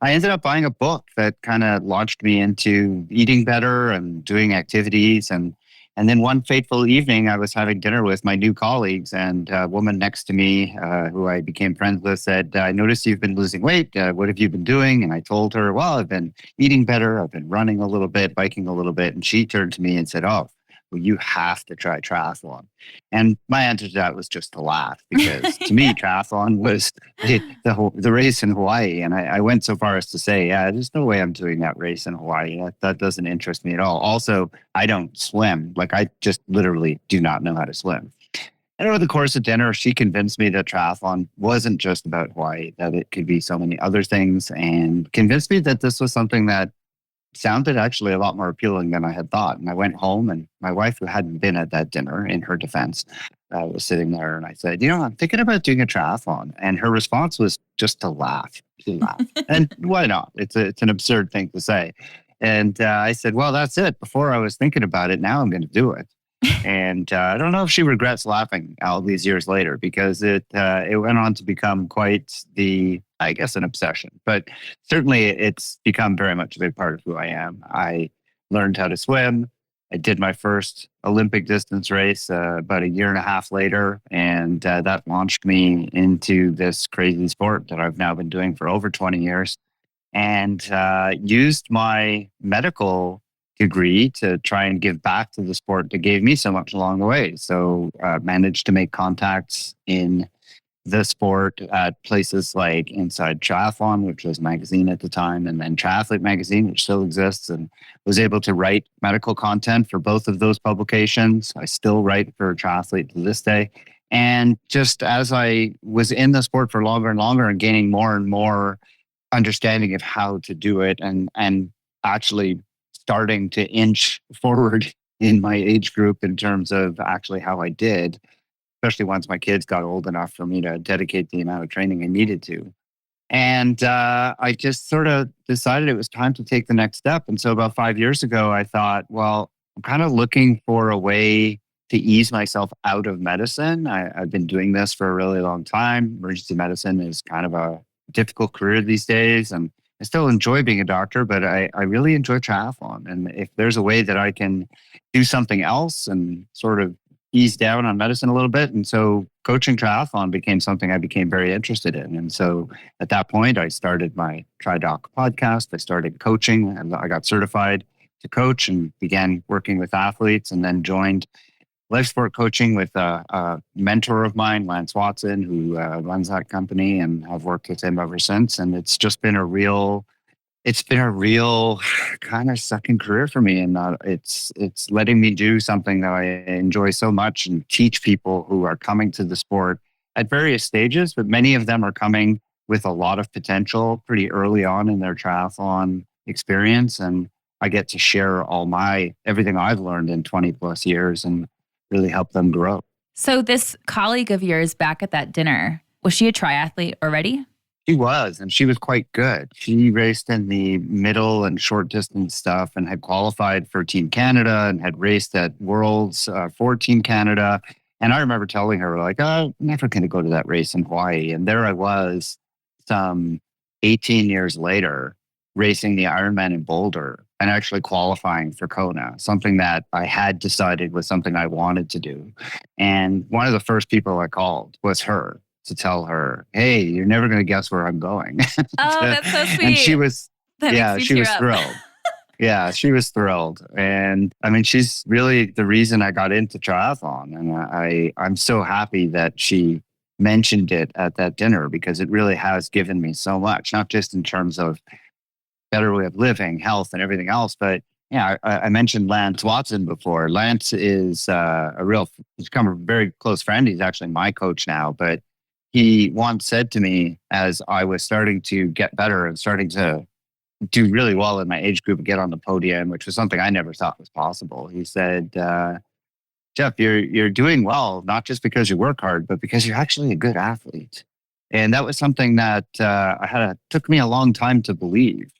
I ended up buying a book that kind of launched me into eating better and doing activities. And then one fateful evening, I was having dinner with my new colleagues, and a woman next to me, who I became friends with, said, "I noticed you've been losing weight. What have you been doing?" And I told her, "Well, I've been eating better. I've been running a little bit, biking a little bit." And she turned to me and said, "Oh, well, you have to try triathlon." And my answer to that was just to laugh, because to me, triathlon was the race in Hawaii. And I went so far as to say, yeah, there's no way I'm doing that race in Hawaii. That doesn't interest me at all. Also, I don't swim. Like, I just literally do not know how to swim. And over the course of dinner, she convinced me that triathlon wasn't just about Hawaii, that it could be so many other things, and convinced me that this was something that sounded actually a lot more appealing than I had thought. And I went home, and my wife, who hadn't been at that dinner, in her defense, was sitting there, and I said, "I'm thinking about doing a triathlon." And her response was just to laugh. And why not? It's an absurd thing to say. And I said, "Well, that's it. Before I was thinking about it, now I'm going to do it." And I don't know if she regrets laughing all these years later, because it went on to become quite an obsession. But certainly it's become very much a big part of who I am. I learned how to swim. I did my first Olympic distance race about a year and a half later, and that launched me into this crazy sport that I've now been doing for over 20 years, and used my medical degree to try and give back to the sport that gave me so much along the way. So managed to make contacts in the sport at places like Inside Triathlon, which was a magazine at the time, and then Triathlete magazine, which still exists, and was able to write medical content for both of those publications. I still write for Triathlete to this day. And just as I was in the sport for longer and longer and gaining more and more understanding of how to do it and actually starting to inch forward in my age group in terms of actually how I did, especially once my kids got old enough for me to dedicate the amount of training I needed to. And I just sort of decided it was time to take the next step. And so about 5 years ago, I thought, well, I'm kind of looking for a way to ease myself out of medicine. I've been doing this for a really long time. Emergency medicine is kind of a difficult career these days. And I still enjoy being a doctor, but I really enjoy triathlon. And if there's a way that I can do something else and sort of ease down on medicine a little bit. And so coaching triathlon became something I became very interested in. And so at that point, I started my TriDoc podcast. I started coaching and I got certified to coach and began working with athletes, and then joined life sport coaching with a mentor of mine, Lance Watson, who runs that company, and I've worked with him ever since. And it's been a real kind of second career for me, and it's letting me do something that I enjoy so much and teach people who are coming to the sport at various stages, but many of them are coming with a lot of potential pretty early on in their triathlon experience. And I get to share everything I've learned in 20 plus years and really help them grow. So this colleague of yours back at that dinner, was she a triathlete already? She was, and she was quite good. She raced in the middle and short distance stuff and had qualified for Team Canada and had raced at Worlds for Team Canada. And I remember telling her, like, oh, I'm never going to go to that race in Hawaii. And there I was some 18 years later racing the Ironman in Boulder and actually qualifying for Kona, something that I had decided was something I wanted to do. And one of the first people I called was her, to tell her, hey, you're never going to guess where I'm going. Oh, that's so sweet. And she was, she was up. thrilled. Yeah, she was thrilled. And I mean, she's really the reason I got into triathlon. And I'm so happy that she mentioned it at that dinner, because it really has given me so much, not just in terms of better way of living, health, and everything else, but yeah, I mentioned Lance Watson before. Lance is he's become a very close friend. He's actually my coach now, but he once said to me, as I was starting to get better and starting to do really well in my age group and get on the podium, which was something I never thought was possible. He said, Jeff, you're doing well, not just because you work hard, but because you're actually a good athlete. And that was something that took me a long time to believe.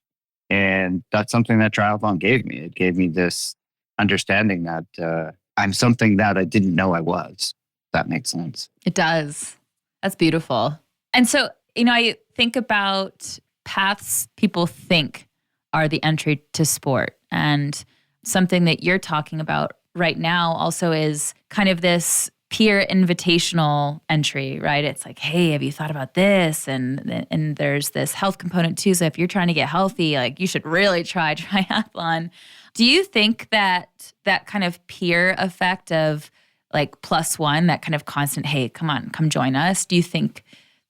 And that's something that triathlon gave me. It gave me this understanding that I'm something that I didn't know I was. If that makes sense. It does. That's beautiful. And so, I think about paths people think are the entry to sport. And something that you're talking about right now also is kind of this peer invitational entry, right? It's like, hey, have you thought about this? And there's this health component too. So if you're trying to get healthy, like you should really try triathlon. Do you think that kind of peer effect of like plus one, that kind of constant, hey, come on, come join us. Do you think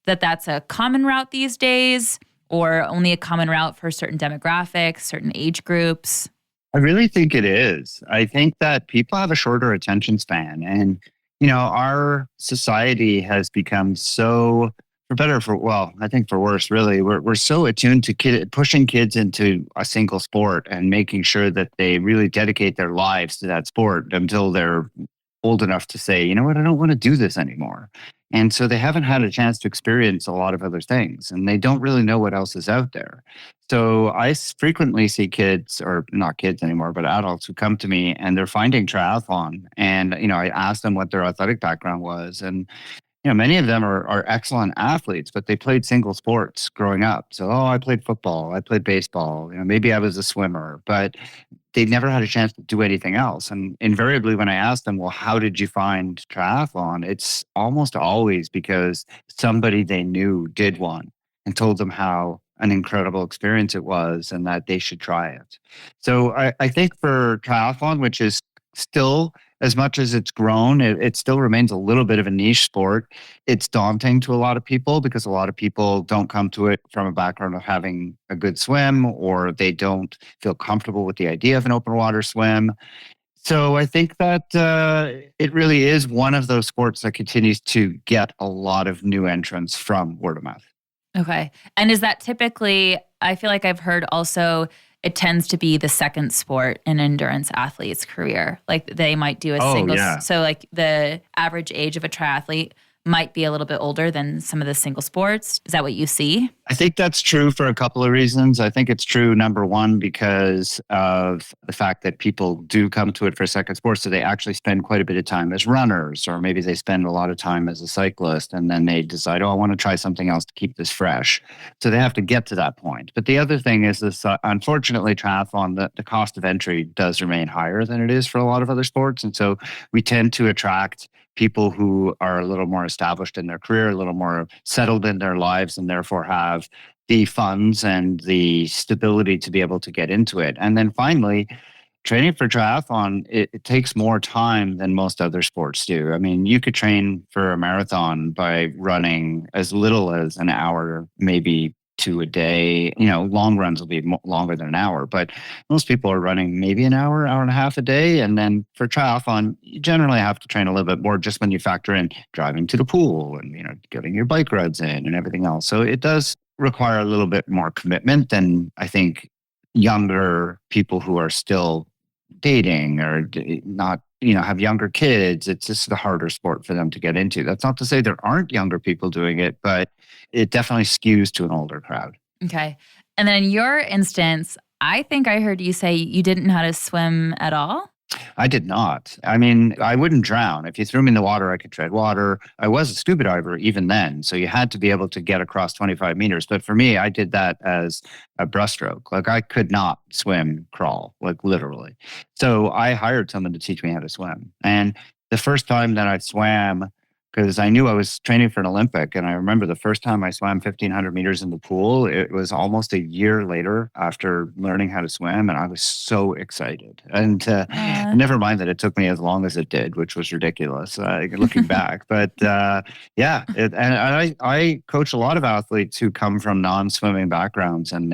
that that's a common route these days, or only a common route for certain demographics, certain age groups? I really think it is. I think that people have a shorter attention span, and our society has become so, for better, I think for worse, really, we're so attuned to pushing kids into a single sport and making sure that they really dedicate their lives to that sport until they're old enough to say, you know what, I don't want to do this anymore. And so they haven't had a chance to experience a lot of other things, and they don't really know what else is out there. So I frequently see kids, or not kids anymore, but adults who come to me and they're finding triathlon. And, I ask them what their athletic background was. And, many of them are excellent athletes, but they played single sports growing up. So, I played football, I played baseball, maybe I was a swimmer, but they never had a chance to do anything else. And invariably, when I ask them, well, how did you find triathlon? It's almost always because somebody they knew did one and told them how an incredible experience it was and that they should try it. So I think for triathlon, which is still as much as it's grown, it still remains a little bit of a niche sport. It's daunting to a lot of people because a lot of people don't come to it from a background of having a good swim, or they don't feel comfortable with the idea of an open water swim. So I think that it really is one of those sports that continues to get a lot of new entrants from word of mouth. Okay. And is that typically, I feel like I've heard also it tends to be the second sport in endurance athlete's career. Like they might do a single. Yeah. So like the average age of a triathlete might be a little bit older than some of the single sports. Is that what you see? I think that's true for a couple of reasons. I think it's true, number one, because of the fact that people do come to it for a second sport. So they actually spend quite a bit of time as runners, or maybe they spend a lot of time as a cyclist, and then they decide, oh, I want to try something else to keep this fresh. So they have to get to that point. But the other thing is this, unfortunately, triathlon, the cost of entry does remain higher than it is for a lot of other sports. And so we tend to attract people who are a little more established in their career, a little more settled in their lives, and therefore have the funds and the stability to be able to get into it. And then finally, training for triathlon, it takes more time than most other sports do. I mean, you could train for a marathon by running as little as an hour, maybe two a day. Long runs will be longer than an hour, but most people are running maybe an hour, hour and a half a day. And then for triathlon, you generally have to train a little bit more just when you factor in driving to the pool and, getting your bike rides in and everything else. So it does require a little bit more commitment than I think younger people who are still dating or not, have younger kids. It's just a harder sport for them to get into. That's not to say there aren't younger people doing it, but it definitely skews to an older crowd. Okay. And then in your instance, I think I heard you say you didn't know how to swim at all. I did not. I mean, I wouldn't drown. If you threw me in the water, I could tread water. I was a scuba diver even then. So you had to be able to get across 25 meters. But for me, I did that as a breaststroke. Like I could not swim, crawl, like literally. So I hired someone to teach me how to swim. And the first time that I swam, because I knew I was training for an Olympic. And I remember the first time I swam 1,500 meters in the pool, it was almost a year later after learning how to swim. And I was so excited. And never mind that it took me as long as it did, which was ridiculous looking back. But I coach a lot of athletes who come from non-swimming backgrounds, and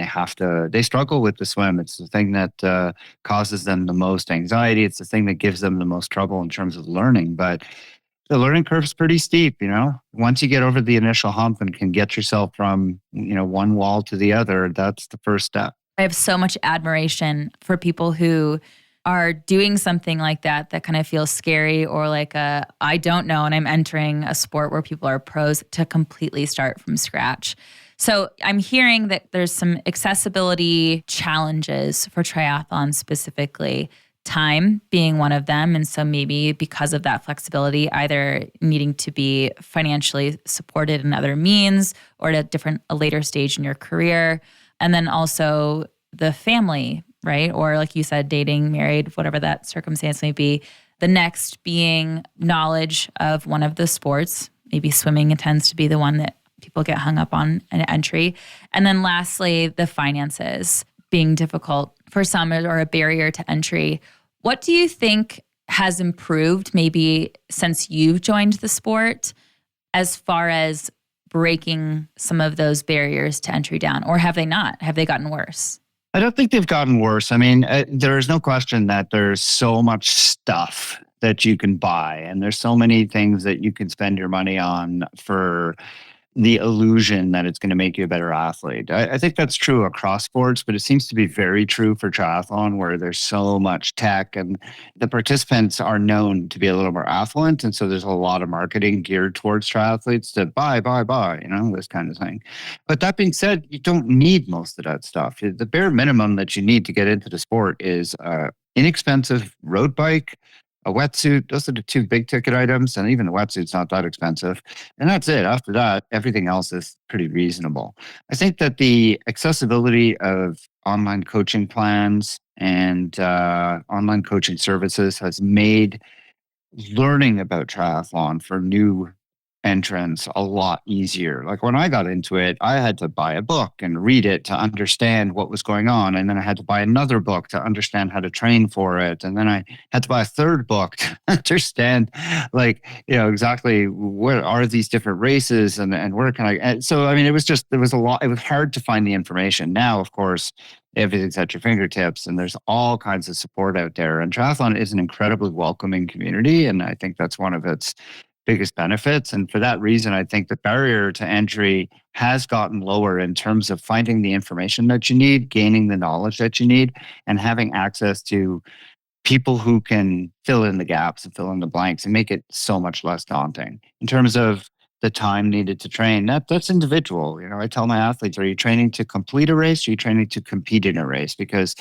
they struggle with the swim. It's the thing that causes them the most anxiety. It's the thing that gives them the most trouble in terms of learning. But the learning curve is pretty steep, Once you get over the initial hump and can get yourself from, one wall to the other, that's the first step. I have so much admiration for people who are doing something like that kind of feels scary, or like I don't know, and I'm entering a sport where people are pros, to completely start from scratch. So I'm hearing that there's some accessibility challenges for triathlon specifically. Time being one of them. And so maybe because of that flexibility, either needing to be financially supported in other means or at a later stage in your career. And then also the family, right? Or like you said, dating, married, whatever that circumstance may be. The next being knowledge of one of the sports. Maybe swimming tends to be the one that people get hung up on an entry. And then lastly, the finances being difficult for some or a barrier to entry. What do you think has improved maybe since you've joined the sport as far as breaking some of those barriers to entry down? Or have they not? Have they gotten worse? I don't think they've gotten worse. I mean, there is no question that there's so much stuff that you can buy, and there's so many things that you can spend your money on for the illusion that it's going to make you a better athlete. I think that's true across sports, but it seems to be very true for triathlon, where there's so much tech and the participants are known to be a little more affluent. And so there's a lot of marketing geared towards triathletes to buy, this kind of thing. But that being said, you don't need most of that stuff. The bare minimum that you need to get into the sport is inexpensive road bike, a wetsuit. Those are the two big ticket items. And even the wetsuit's not that expensive. And that's it. After that, everything else is pretty reasonable. I think that the accessibility of online coaching plans and online coaching services has made learning about triathlon for new entrance a lot easier. Like when I got into it, I had to buy a book and read it to understand what was going on. And then I had to buy another book to understand how to train for it. And then I had to buy a third book to understand, like, exactly what are these different races and where can I. And so, I mean, there was a lot. It was hard to find the information. Now, of course, everything's at your fingertips and there's all kinds of support out there. And triathlon is an incredibly welcoming community. And I think that's one of its biggest benefits. And for that reason, I think the barrier to entry has gotten lower in terms of finding the information that you need, gaining the knowledge that you need, and having access to people who can fill in the gaps and fill in the blanks and make it so much less daunting. In terms of the time needed to train, that's individual. I tell my athletes, are you training to complete a race? Or are you training to compete in a race? Because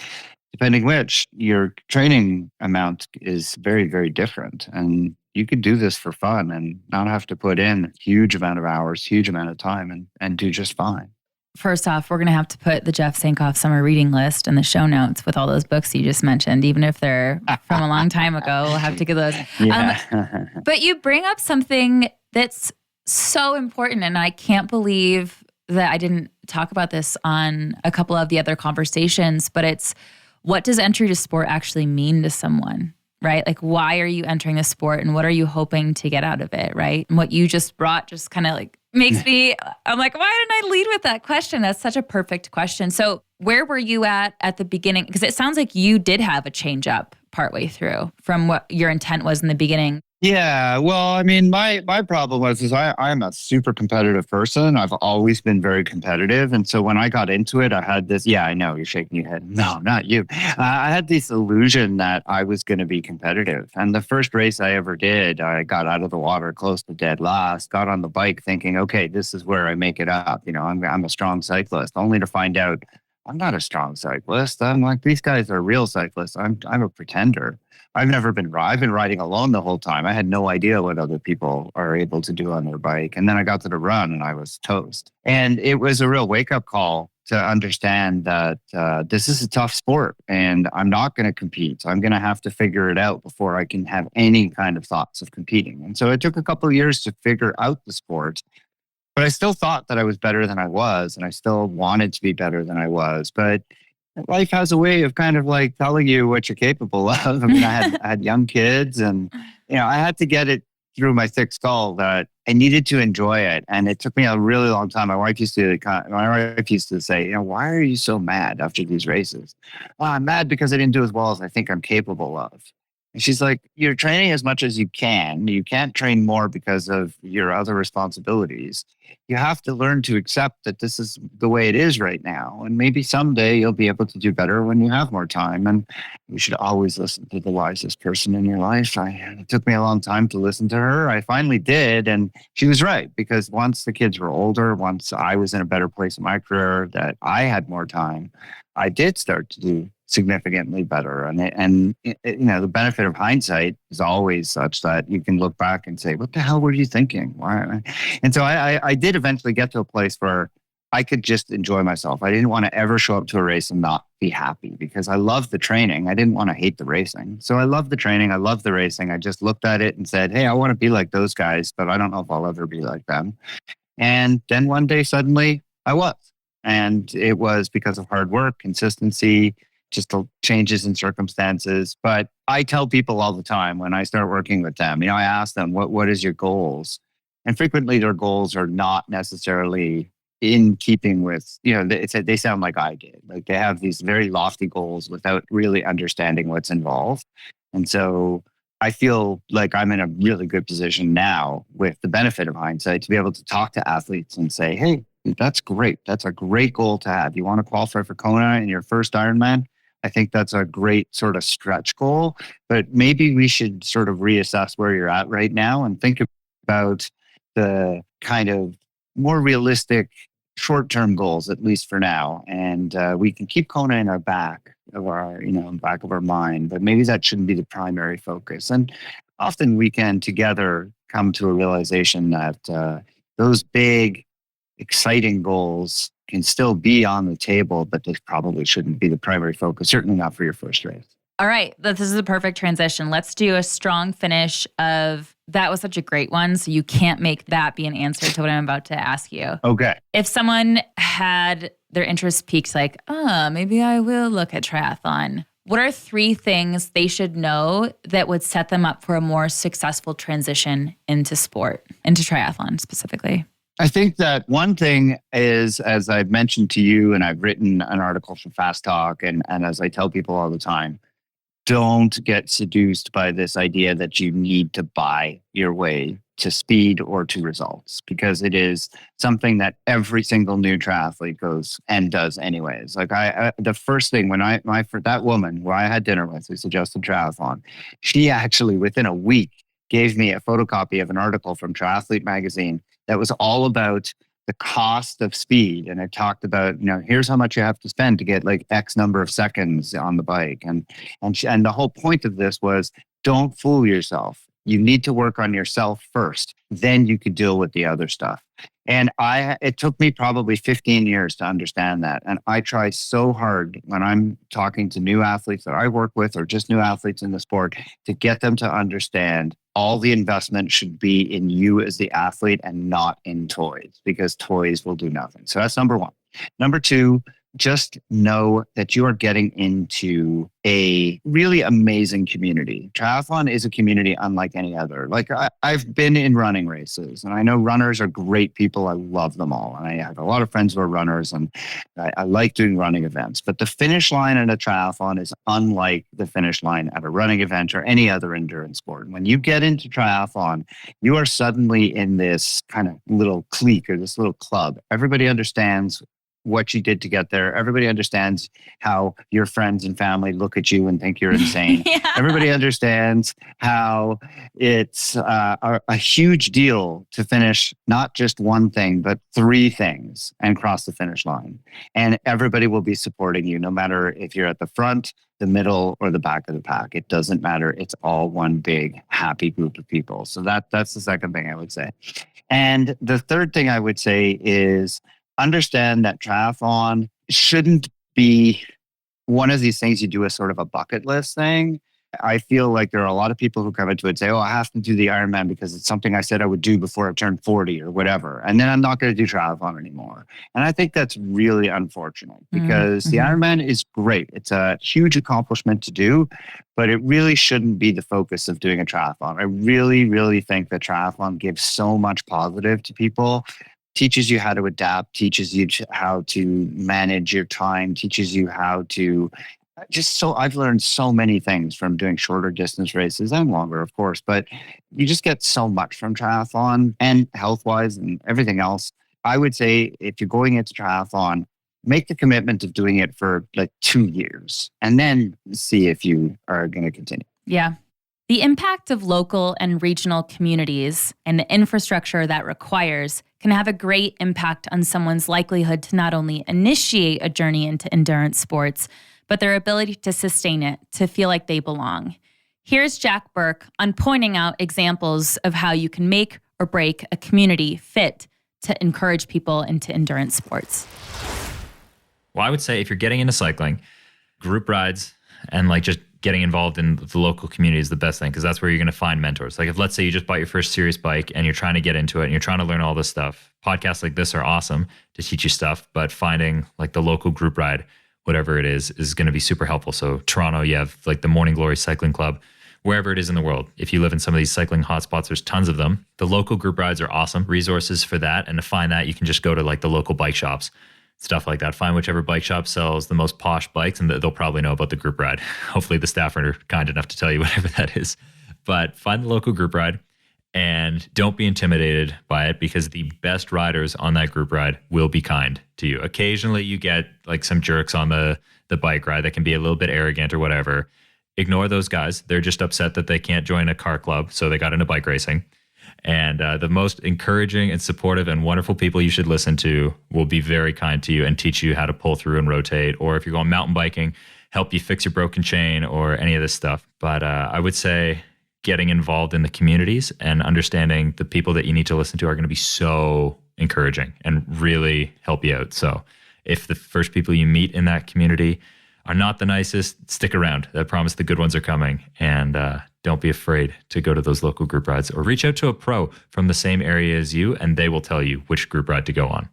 depending which, your training amount is very, very different. And you could do this for fun and not have to put in a huge amount of hours, huge amount of time and do just fine. First off, we're going to have to put the Jeff Sankoff summer reading list in the show notes with all those books you just mentioned, even if they're from a long time ago. We'll have to get those. Yeah. But you bring up something that's so important, and I can't believe that I didn't talk about this on a couple of the other conversations, but it's, what does entry to sport actually mean to someone, right? Like, why are you entering the sport and what are you hoping to get out of it, right? And what you just brought just kind of like makes me, I'm like, why didn't I lead with that question? That's such a perfect question. So where were you at the beginning? Because it sounds like you did have a change up partway through from what your intent was in the beginning. Yeah, well, I mean, my problem is I'm a super competitive person. I've always been very competitive. And so when I got into it, I had this, yeah, I know you're shaking your head. No, not you. I had this illusion that I was going to be competitive. And the first race I ever did, I got out of the water close to dead last, got on the bike thinking, okay, this is where I make it up. I'm a strong cyclist, only to find out I'm not a strong cyclist. I'm like, these guys are real cyclists. I'm a pretender. I've been riding alone the whole time. I had no idea what other people are able to do on their bike. And then I got to the run and I was toast. And it was a real wake up call to understand that this is a tough sport and I'm not going to compete. So I'm going to have to figure it out before I can have any kind of thoughts of competing. And so it took a couple of years to figure out the sport. But I still thought that I was better than I was, and I still wanted to be better than I was. But life has a way of kind of like telling you what you're capable of. I mean, I had young kids, and I had to get it through my thick skull that I needed to enjoy it, and it took me a really long time. My wife used to say, why are you so mad after these races? Well, I'm mad because I didn't do as well as I think I'm capable of. And she's like, you're training as much as you can. You can't train more because of your other responsibilities. You have to learn to accept that this is the way it is right now. And maybe someday you'll be able to do better when you have more time. And you should always listen to the wisest person in your life. It took me a long time to listen to her. I finally did. And she was right, because once the kids were older, once I was in a better place in my career, that I had more time, I did start to do significantly better. And the benefit of hindsight is always such that you can look back and say, what the hell were you thinking? Why? And so I did eventually get to a place where I could just enjoy myself. I didn't want to ever show up to a race and not be happy, because I loved the training. I didn't want to hate the racing. So I loved the training. I loved the racing. I just looked at it and said, hey, I want to be like those guys, but I don't know if I'll ever be like them. And then one day suddenly I was. And it was because of hard work, consistency, just the changes in circumstances. But I tell people all the time when I start working with them, I ask them, what is your goals? And frequently their goals are not necessarily in keeping with, they sound like I did. Like they have these very lofty goals without really understanding what's involved. And so I feel like I'm in a really good position now with the benefit of hindsight to be able to talk to athletes and say, hey, that's great. That's a great goal to have. You want to qualify for Kona in your first Ironman? I think that's a great sort of stretch goal, but maybe we should sort of reassess where you're at right now and think about the kind of more realistic short-term goals, at least for now. And we can keep Kona in our back of our, back of our mind, but maybe that shouldn't be the primary focus. And often we can together come to a realization that those big, exciting goals can still be on the table, but they probably shouldn't be the primary focus, certainly not for your first race. All right, this is a perfect transition. Let's do a strong finish of that was such a great one. So you can't make that be an answer to what I'm about to ask you. Okay. If someone had their interest peaked, like, maybe I will look at triathlon. What are 3 things they should know that would set them up for a more successful transition into sport, into triathlon specifically? I think that one thing is, as I've mentioned to you, and I've written an article for Fast Talk, and as I tell people all the time, don't get seduced by this idea that you need to buy your way to speed or to results, because it is something that every single new triathlete goes and does anyways. Like the first thing when that woman who I had dinner with who suggested triathlon, she actually within a week gave me a photocopy of an article from Triathlete magazine that was all about the cost of speed. And it talked about, here's how much you have to spend to get like X number of seconds on the bike. And the whole point of this was, don't fool yourself. You need to work on yourself first. Then you could deal with the other stuff. And it took me probably 15 years to understand that. And I try so hard when I'm talking to new athletes that I work with, or just new athletes in the sport, to get them to understand all the investment should be in you as the athlete and not in toys, because toys will do nothing. So that's number 1. Number 2, just know that you are getting into a really amazing community. Triathlon is a community unlike any other. Like I've been in running races, and I know runners are great people. I love them all. And I have a lot of friends who are runners, and I like doing running events. But the finish line at a triathlon is unlike the finish line at a running event or any other endurance sport. When you get into triathlon, you are suddenly in this kind of little clique or this little club. Everybody understands what you did to get there. Everybody understands how your friends and family look at you and think you're insane. Yeah. Everybody understands how it's a huge deal to finish not just one thing, but 3 things and cross the finish line. And everybody will be supporting you, no matter if you're at the front, the middle, or the back of the pack. It doesn't matter. It's all one big happy group of people. So that's the second thing I would say. And the third thing I would say is, understand that triathlon shouldn't be one of these things you do as sort of a bucket list thing. I feel like there are a lot of people who come into it and say, I have to do the Ironman because it's something I said I would do before I turned 40 or whatever. And then I'm not going to do triathlon anymore. And I think that's really unfortunate, because the Ironman is great. It's a huge accomplishment to do, but it really shouldn't be the focus of doing a triathlon. I really, really think that triathlon gives so much positive to people. Teaches you how to adapt, teaches you how to manage your time, teaches you how to I've learned so many things from doing shorter distance races and longer, of course, but you just get so much from triathlon, and health-wise and everything else. I would say if you're going into triathlon, make the commitment of doing it for like 2 years and then see if you are going to continue. Yeah. The impact of local and regional communities and the infrastructure that requires can have a great impact on someone's likelihood to not only initiate a journey into endurance sports, but their ability to sustain it, to feel like they belong. Here's Jack Burke on pointing out examples of how you can make or break a community fit to encourage people into endurance sports. Well, I would say if you're getting into cycling, group rides and like just getting involved in the local community is the best thing, because that's where you're going to find mentors. Like if, let's say you just bought your first serious bike and you're trying to get into it and you're trying to learn all this stuff, podcasts like this are awesome to teach you stuff, but finding like the local group ride, whatever it is going to be super helpful. So Toronto, you have like the Morning Glory Cycling Club, wherever it is in the world. If you live in some of these cycling hotspots, there's tons of them. The local group rides are awesome resources for that. And to find that, you can just go to like the local bike shops, stuff like that. Find whichever bike shop sells the most posh bikes, and they'll probably know about the group ride. Hopefully the staff are kind enough to tell you whatever that is. But find the local group ride and don't be intimidated by it, because the best riders on that group ride will be kind to you. Occasionally you get like some jerks on the bike ride that can be a little bit arrogant or whatever. Ignore those guys. They're just upset that they can't join a car club, so they got into bike racing. And the most encouraging and supportive and wonderful people you should listen to will be very kind to you and teach you how to pull through and rotate. Or if you're going mountain biking, help you fix your broken chain or any of this stuff. But I would say getting involved in the communities and understanding the people that you need to listen to are going to be so encouraging and really help you out. So if the first people you meet in that community are not the nicest, stick around. I promise the good ones are coming. And don't be afraid to go to those local group rides or reach out to a pro from the same area as you, and they will tell you which group ride to go on.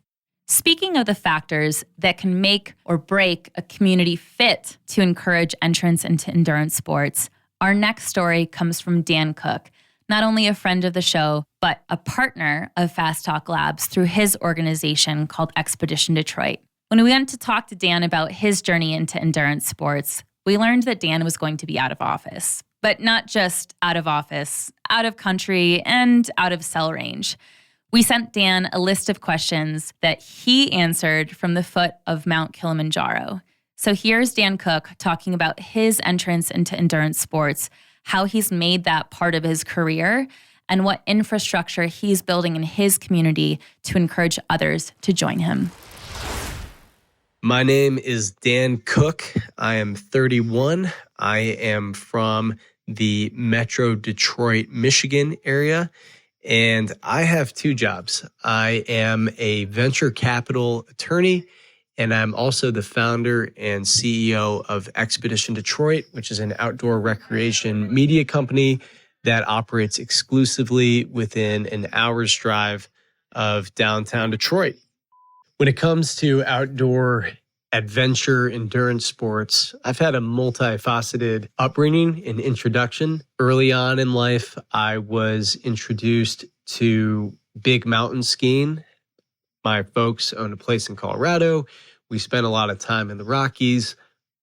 Speaking of the factors that can make or break a community fit to encourage entrance into endurance sports, our next story comes from Dan Cook, not only a friend of the show, but a partner of Fast Talk Labs through his organization called Expedition Detroit. When we went to talk to Dan about his journey into endurance sports, we learned that Dan was going to be out of office, but not just out of office, out of country and out of cell range. We sent Dan a list of questions that he answered from the foot of Mount Kilimanjaro. So here's Dan Cook talking about his entrance into endurance sports, how he's made that part of his career, and what infrastructure he's building in his community to encourage others to join him. My name is Dan Cook. I am 31. I am from the Metro Detroit, Michigan area, and I have two jobs. I am a venture capital attorney, and I'm also the founder and CEO of Expedition Detroit, which is an outdoor recreation media company that operates exclusively within an hour's drive of downtown Detroit. When it comes to outdoor adventure endurance sports, I've had a multifaceted upbringing and introduction. Early on in life, I was introduced to big mountain skiing. My folks own a place in Colorado. We spent a lot of time in the Rockies,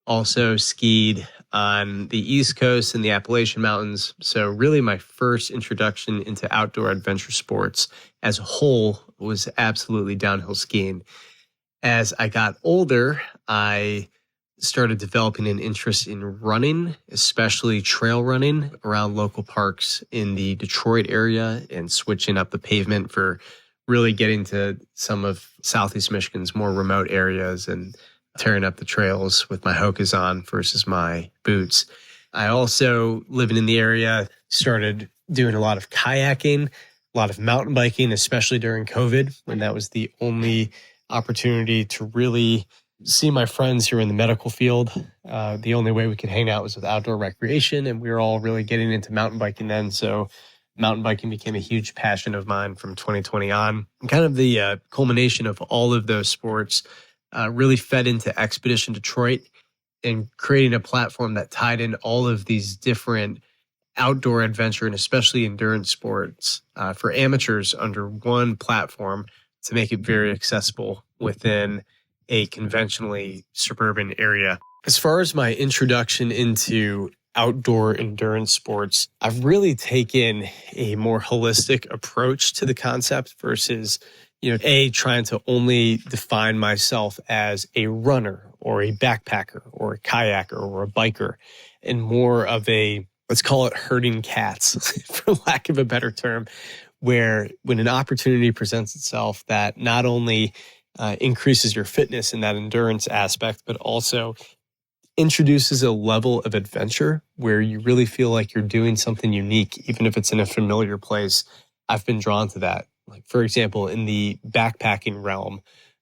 also skied on the East Coast and the Appalachian Mountains. So really my first introduction into outdoor adventure sports as a whole was absolutely downhill skiing. As I got older, I started developing an interest in running, especially trail running around local parks in the Detroit area and switching up the pavement for really getting to some of Southeast Michigan's more remote areas and tearing up the trails with my Hokas on versus my boots. I also, living in the area, started doing a lot of kayaking, a lot of mountain biking, especially during COVID, when that was the only opportunity to really see my friends who are in the medical field. The only way we could hang out was with outdoor recreation, and we were all really getting into mountain biking then. So mountain biking became a huge passion of mine from 2020 on. And kind of the culmination of all of those sports really fed into Expedition Detroit and creating a platform that tied in all of these different outdoor adventure and especially endurance sports for amateurs under one platform to make it very accessible within a conventionally suburban area. As far as my introduction into outdoor endurance sports, I've really taken a more holistic approach to the concept versus, trying to only define myself as a runner or a backpacker or a kayaker or a biker, and more of a, let's call it herding cats, for lack of a better term, where when an opportunity presents itself that not only increases your fitness in that endurance aspect, but also introduces a level of adventure where you really feel like you're doing something unique, even if it's in a familiar place. I've been drawn to that. Like, for example, in the backpacking realm,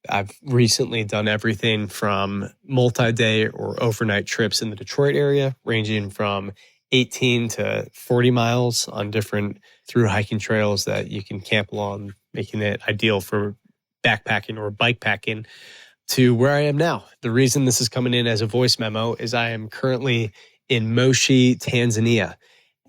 I've recently done everything from multi-day or overnight trips in the Detroit area, ranging from 18 to 40 miles on different through hiking trails that you can camp along, making it ideal for backpacking or bikepacking, to where I am now. The reason this is coming in as a voice memo is I am currently in Moshi, Tanzania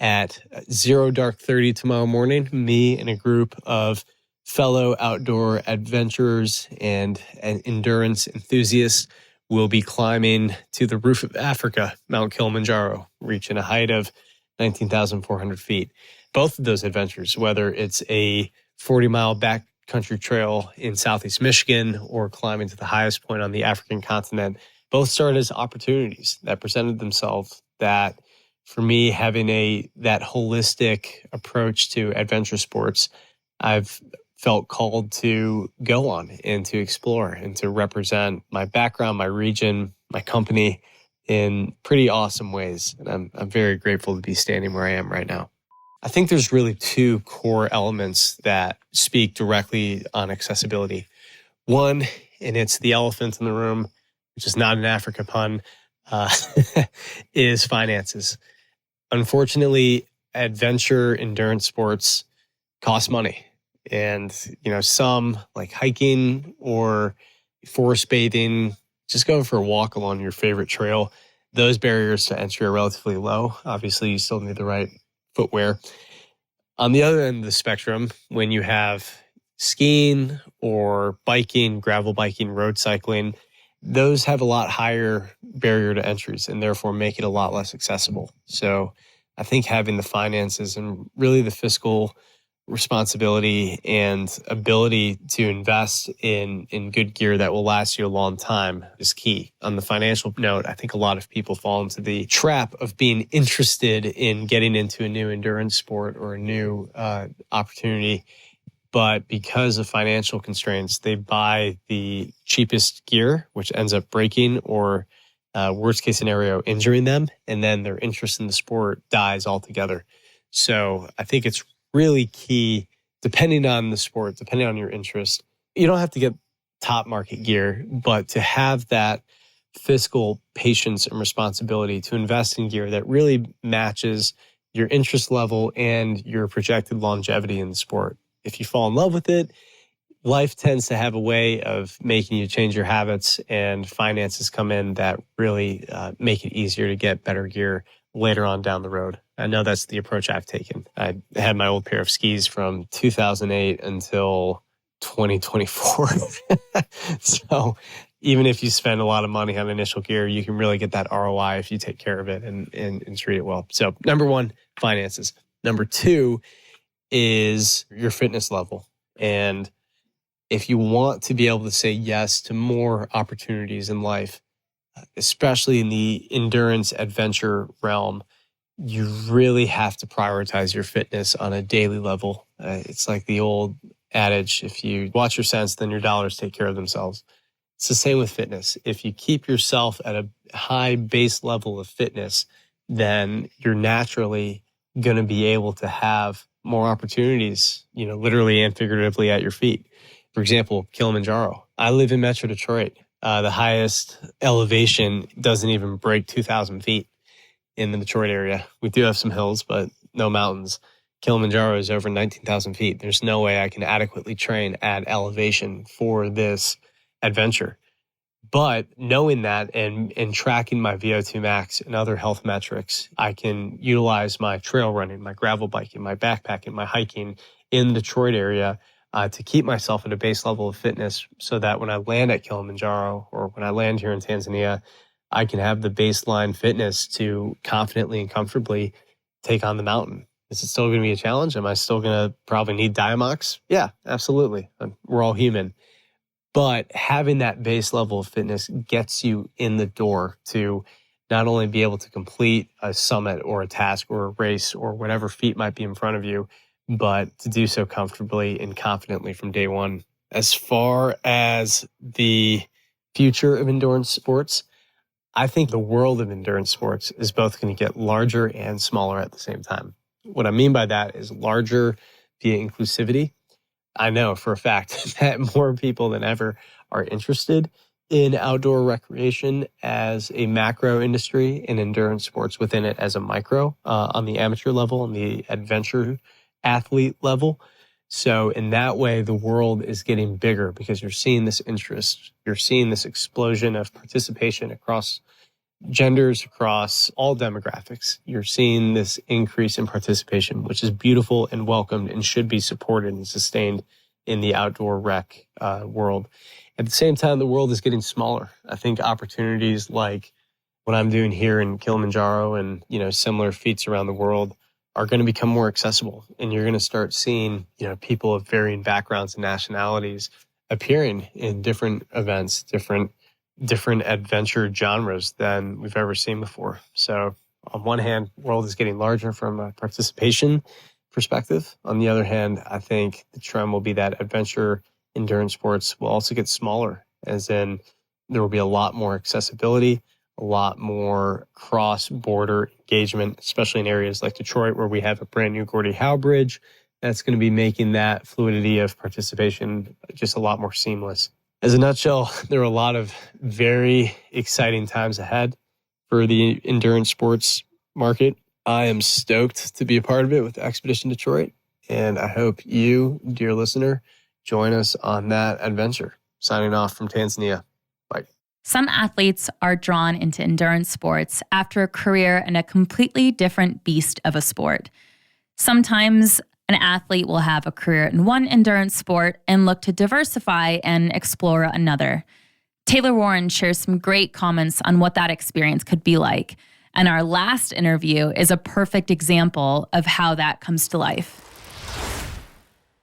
at 0:30 tomorrow morning. Me and a group of fellow outdoor adventurers and endurance enthusiasts will be climbing to the roof of Africa, Mount Kilimanjaro, reaching a height of 19,400 feet. Both of those adventures, whether it's a 40-mile backcountry trail in Southeast Michigan or climbing to the highest point on the African continent, both started as opportunities that presented themselves that, for me, having that holistic approach to adventure sports, I've felt called to go on and to explore and to represent my background, my region, my company in pretty awesome ways. And I'm very grateful to be standing where I am right now. I think there's really two core elements that speak directly on accessibility. One, and it's the elephant in the room, which is not an Africa pun, uh, is finances. Unfortunately, adventure endurance sports cost money. And, some like hiking or forest bathing, just going for a walk along your favorite trail, those barriers to entry are relatively low. Obviously, you still need the right footwear. On the other end of the spectrum, when you have skiing or biking, gravel biking, road cycling, those have a lot higher barrier to entries and therefore make it a lot less accessible. So I think having the finances and really the fiscal responsibility and ability to invest in good gear that will last you a long time is key. On the financial note, I think a lot of people fall into the trap of being interested in getting into a new endurance sport or a new opportunity, but because of financial constraints, they buy the cheapest gear, which ends up breaking or worst case scenario, injuring them, and then their interest in the sport dies altogether. So I think it's really key, depending on the sport, depending on your interest. You don't have to get top market gear, but to have that fiscal patience and responsibility to invest in gear that really matches your interest level and your projected longevity in the sport. If you fall in love with it, life tends to have a way of making you change your habits, and finances come in that really make it easier to get better gear later on down the road. I know that's the approach I've taken. I had my old pair of skis from 2008 until 2024. So even if you spend a lot of money on initial gear, you can really get that ROI if you take care of it and treat it well. So number one, finances. Number two is your fitness level. And if you want to be able to say yes to more opportunities in life, especially in the endurance adventure realm, you really have to prioritize your fitness on a daily level. It's like the old adage, if you watch your cents, then your dollars take care of themselves. It's the same with fitness. If you keep yourself at a high base level of fitness, then you're naturally going to be able to have more opportunities, literally and figuratively at your feet. For example, Kilimanjaro. I live in Metro Detroit. The highest elevation doesn't even break 2,000 feet in the Detroit area. We do have some hills, but no mountains. Kilimanjaro is over 19,000 feet. There's no way I can adequately train at elevation for this adventure. But knowing that and tracking my VO2 max and other health metrics, I can utilize my trail running, my gravel biking, my backpacking, my hiking in the Detroit area to keep myself at a base level of fitness so that when I land at Kilimanjaro or when I land here in Tanzania, I can have the baseline fitness to confidently and comfortably take on the mountain. Is it still going to be a challenge? Am I still going to probably need Diamox? Yeah, absolutely. We're all human. But having that base level of fitness gets you in the door to not only be able to complete a summit or a task or a race or whatever feat might be in front of you, but to do so comfortably and confidently from day one. As far as the future of endurance sports, I think the world of endurance sports is both going to get larger and smaller at the same time. What I mean by that is larger via inclusivity. I know for a fact that more people than ever are interested in outdoor recreation as a macro industry and endurance sports within it as a micro on the amateur level and the adventure athlete level. So in that way, the world is getting bigger because you're seeing this interest. You're seeing this explosion of participation across genders, across all demographics. You're seeing this increase in participation, which is beautiful and welcomed and should be supported and sustained in the outdoor rec world. At the same time, the world is getting smaller. I think opportunities like what I'm doing here in Kilimanjaro and, similar feats around the world are going to become more accessible. And you're going to start seeing, people of varying backgrounds and nationalities appearing in different events, different adventure genres than we've ever seen before. So on one hand, the world is getting larger from a participation perspective. On the other hand, I think the trend will be that adventure endurance sports will also get smaller, as in there will be a lot more accessibility, a lot more cross-border engagement, especially in areas like Detroit, where we have a brand new Gordie Howe Bridge. That's going to be making that fluidity of participation just a lot more seamless. As a nutshell, there are a lot of very exciting times ahead. for the endurance sports market. I am stoked to be a part of it with Expedition Detroit, and I hope you, dear listener, join us on that adventure. Signing off from Tanzania. Bye. Some athletes are drawn into endurance sports after a career in a completely different beast of a sport. Sometimes an athlete will have a career in one endurance sport and look to diversify and explore another. Taylor Warren shares some great comments on what that experience could be like. And our last interview is a perfect example of how that comes to life.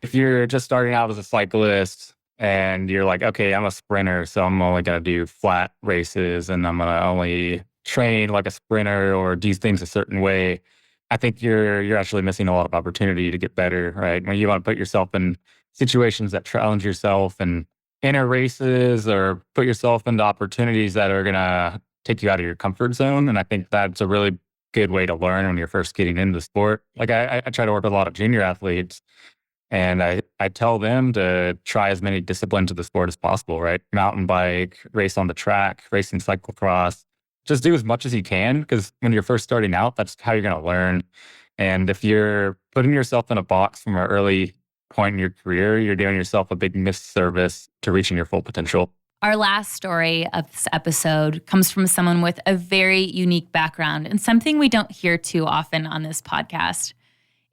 If you're just starting out as a cyclist and you're like, okay, I'm a sprinter, so I'm only going to do flat races and I'm going to only train like a sprinter or do things a certain way, I think you're actually missing a lot of opportunity to get better, right? When you want to put yourself in situations that challenge yourself and enter races or put yourself into opportunities that are going to take you out of your comfort zone. And I think that's a really good way to learn when you're first getting into the sport. Like I try to work with a lot of junior athletes and I tell them to try as many disciplines of the sport as possible, right? Mountain bike, race on the track, racing cyclocross. Just do as much as you can because when you're first starting out, that's how you're going to learn. And if you're putting yourself in a box from an early point in your career, you're doing yourself a big misservice to reaching your full potential. Our last story of this episode comes from someone with a very unique background and something we don't hear too often on this podcast.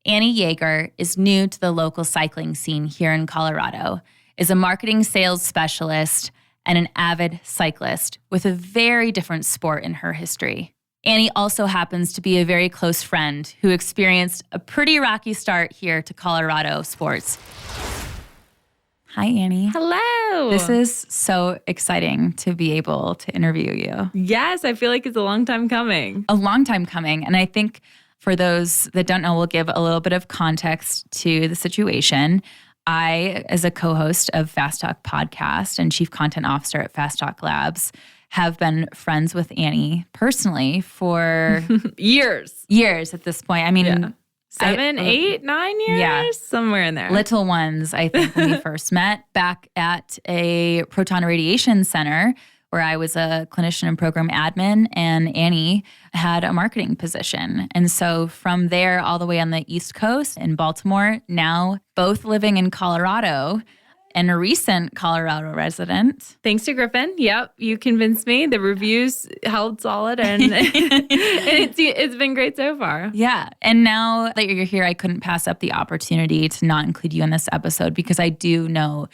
Annie Yeager is new to the local cycling scene here in Colorado, is a marketing sales specialist and an avid cyclist with a very different sport in her history. Annie also happens to be a very close friend who experienced a pretty rocky start here to Colorado sports. Hi, Annie. Hello. This is so exciting to be able to interview you. Yes, I feel like it's a long time coming. A long time coming. And I think for those that don't know, we'll give a little bit of context to the situation. I, as a co-host of Fast Talk Podcast and chief content officer at Fast Talk Labs, have been friends with Annie personally for years at this point. I mean, yeah. 7, 8, 9 years? Yeah. Somewhere in there. Little ones, I think, when we first met back at a proton radiation center where I was a clinician and program admin and Annie had a marketing position. And so from there all the way on the East Coast in Baltimore, now both living in Colorado and a recent Colorado resident. Thanks to Griffin. Yep, you convinced me. The reviews held solid and it's been great so far. Yeah. And now that you're here, I couldn't pass up the opportunity to not include you in this episode because I do know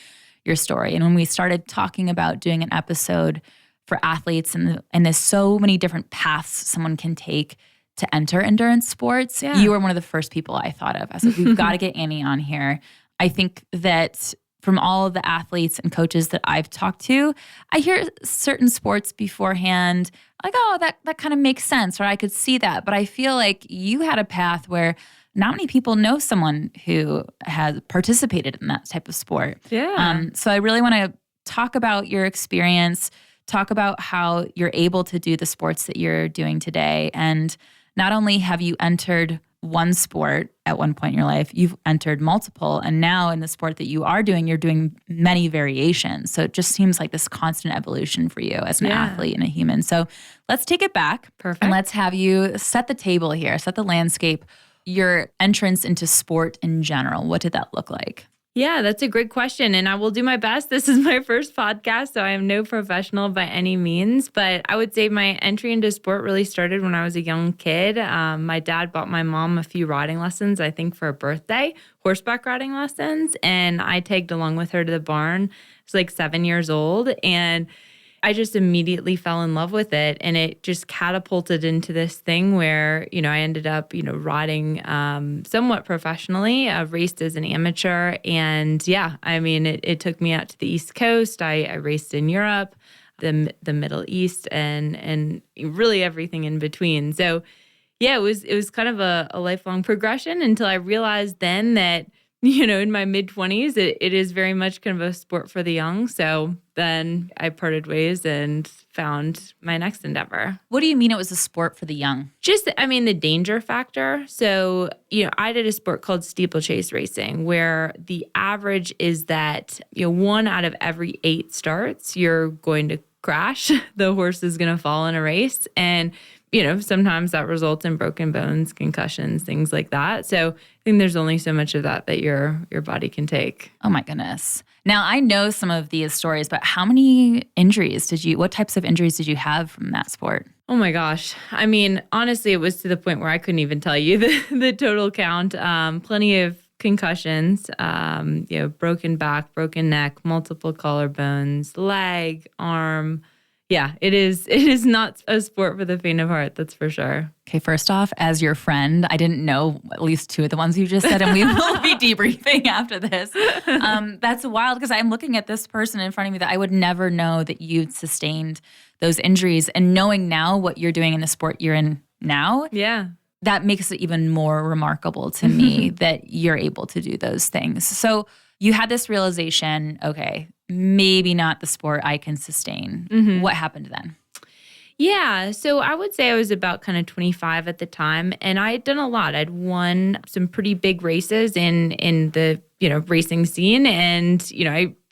your story. And when we started talking about doing an episode for athletes and there's so many different paths someone can take to enter endurance sports, you were one of the first people I thought of. I was like, we've got to get Annie on here. I think that from all of the athletes and coaches that I've talked to, I hear certain sports beforehand, like, oh, that kind of makes sense, or I could see that. But I feel like you had a path where not many people know someone who has participated in that type of sport. Yeah. So I really want to talk about your experience, talk about how you're able to do the sports that you're doing today. And not only have you entered one sport at one point in your life, you've entered multiple. And now in the sport that you are doing, you're doing many variations. So it just seems like this constant evolution for you as an athlete and a human. So let's take it back. Perfect. And let's have you set the table here, set the landscape. Your entrance into sport in general, what did that look like? Yeah, that's a great question. And I will do my best. This is my first podcast, so I am no professional by any means. But I would say my entry into sport really started when I was a young kid. My dad bought my mom a few riding lessons, I think for a birthday, horseback riding lessons. And I tagged along with her to the barn. I was like 7 years old. And I just immediately fell in love with it, and it just catapulted into this thing where, I ended up, riding somewhat professionally. I raced as an amateur, and it took me out to the East Coast. I raced in Europe, the Middle East, and really everything in between. So, yeah, it was kind of a lifelong progression until I realized then that, in my mid-20s, it is very much kind of a sport for the young. So then I parted ways and found my next endeavor. What do you mean it was a sport for the young? Just, the danger factor. So, I did a sport called steeplechase racing, where the average is that, 1 out of every 8 starts, you're going to crash, the horse is going to fall in a race. And, sometimes that results in broken bones, concussions, things like that. So I think there's only so much of that your body can take. Oh my goodness. Now I know some of these stories, but how many what types of injuries did you have from that sport? Oh my gosh. I mean, honestly, it was to the point where I couldn't even tell you the total count. Plenty of concussions, broken back, broken neck, multiple collarbones, leg, arm. Yeah, it is not a sport for the faint of heart, that's for sure. Okay, first off, as your friend, I didn't know at least two of the ones you just said, and we will be debriefing after this. That's wild because I'm looking at this person in front of me that I would never know that you'd sustained those injuries. And knowing now what you're doing in the sport you're in now, yeah, that makes it even more remarkable to me that you're able to do those things. So you had this realization, okay, maybe not the sport I can sustain. Mm-hmm. What happened then? Yeah, so I would say I was about kind of 25 at the time, and I had done a lot. I'd won some pretty big races in the racing scene, and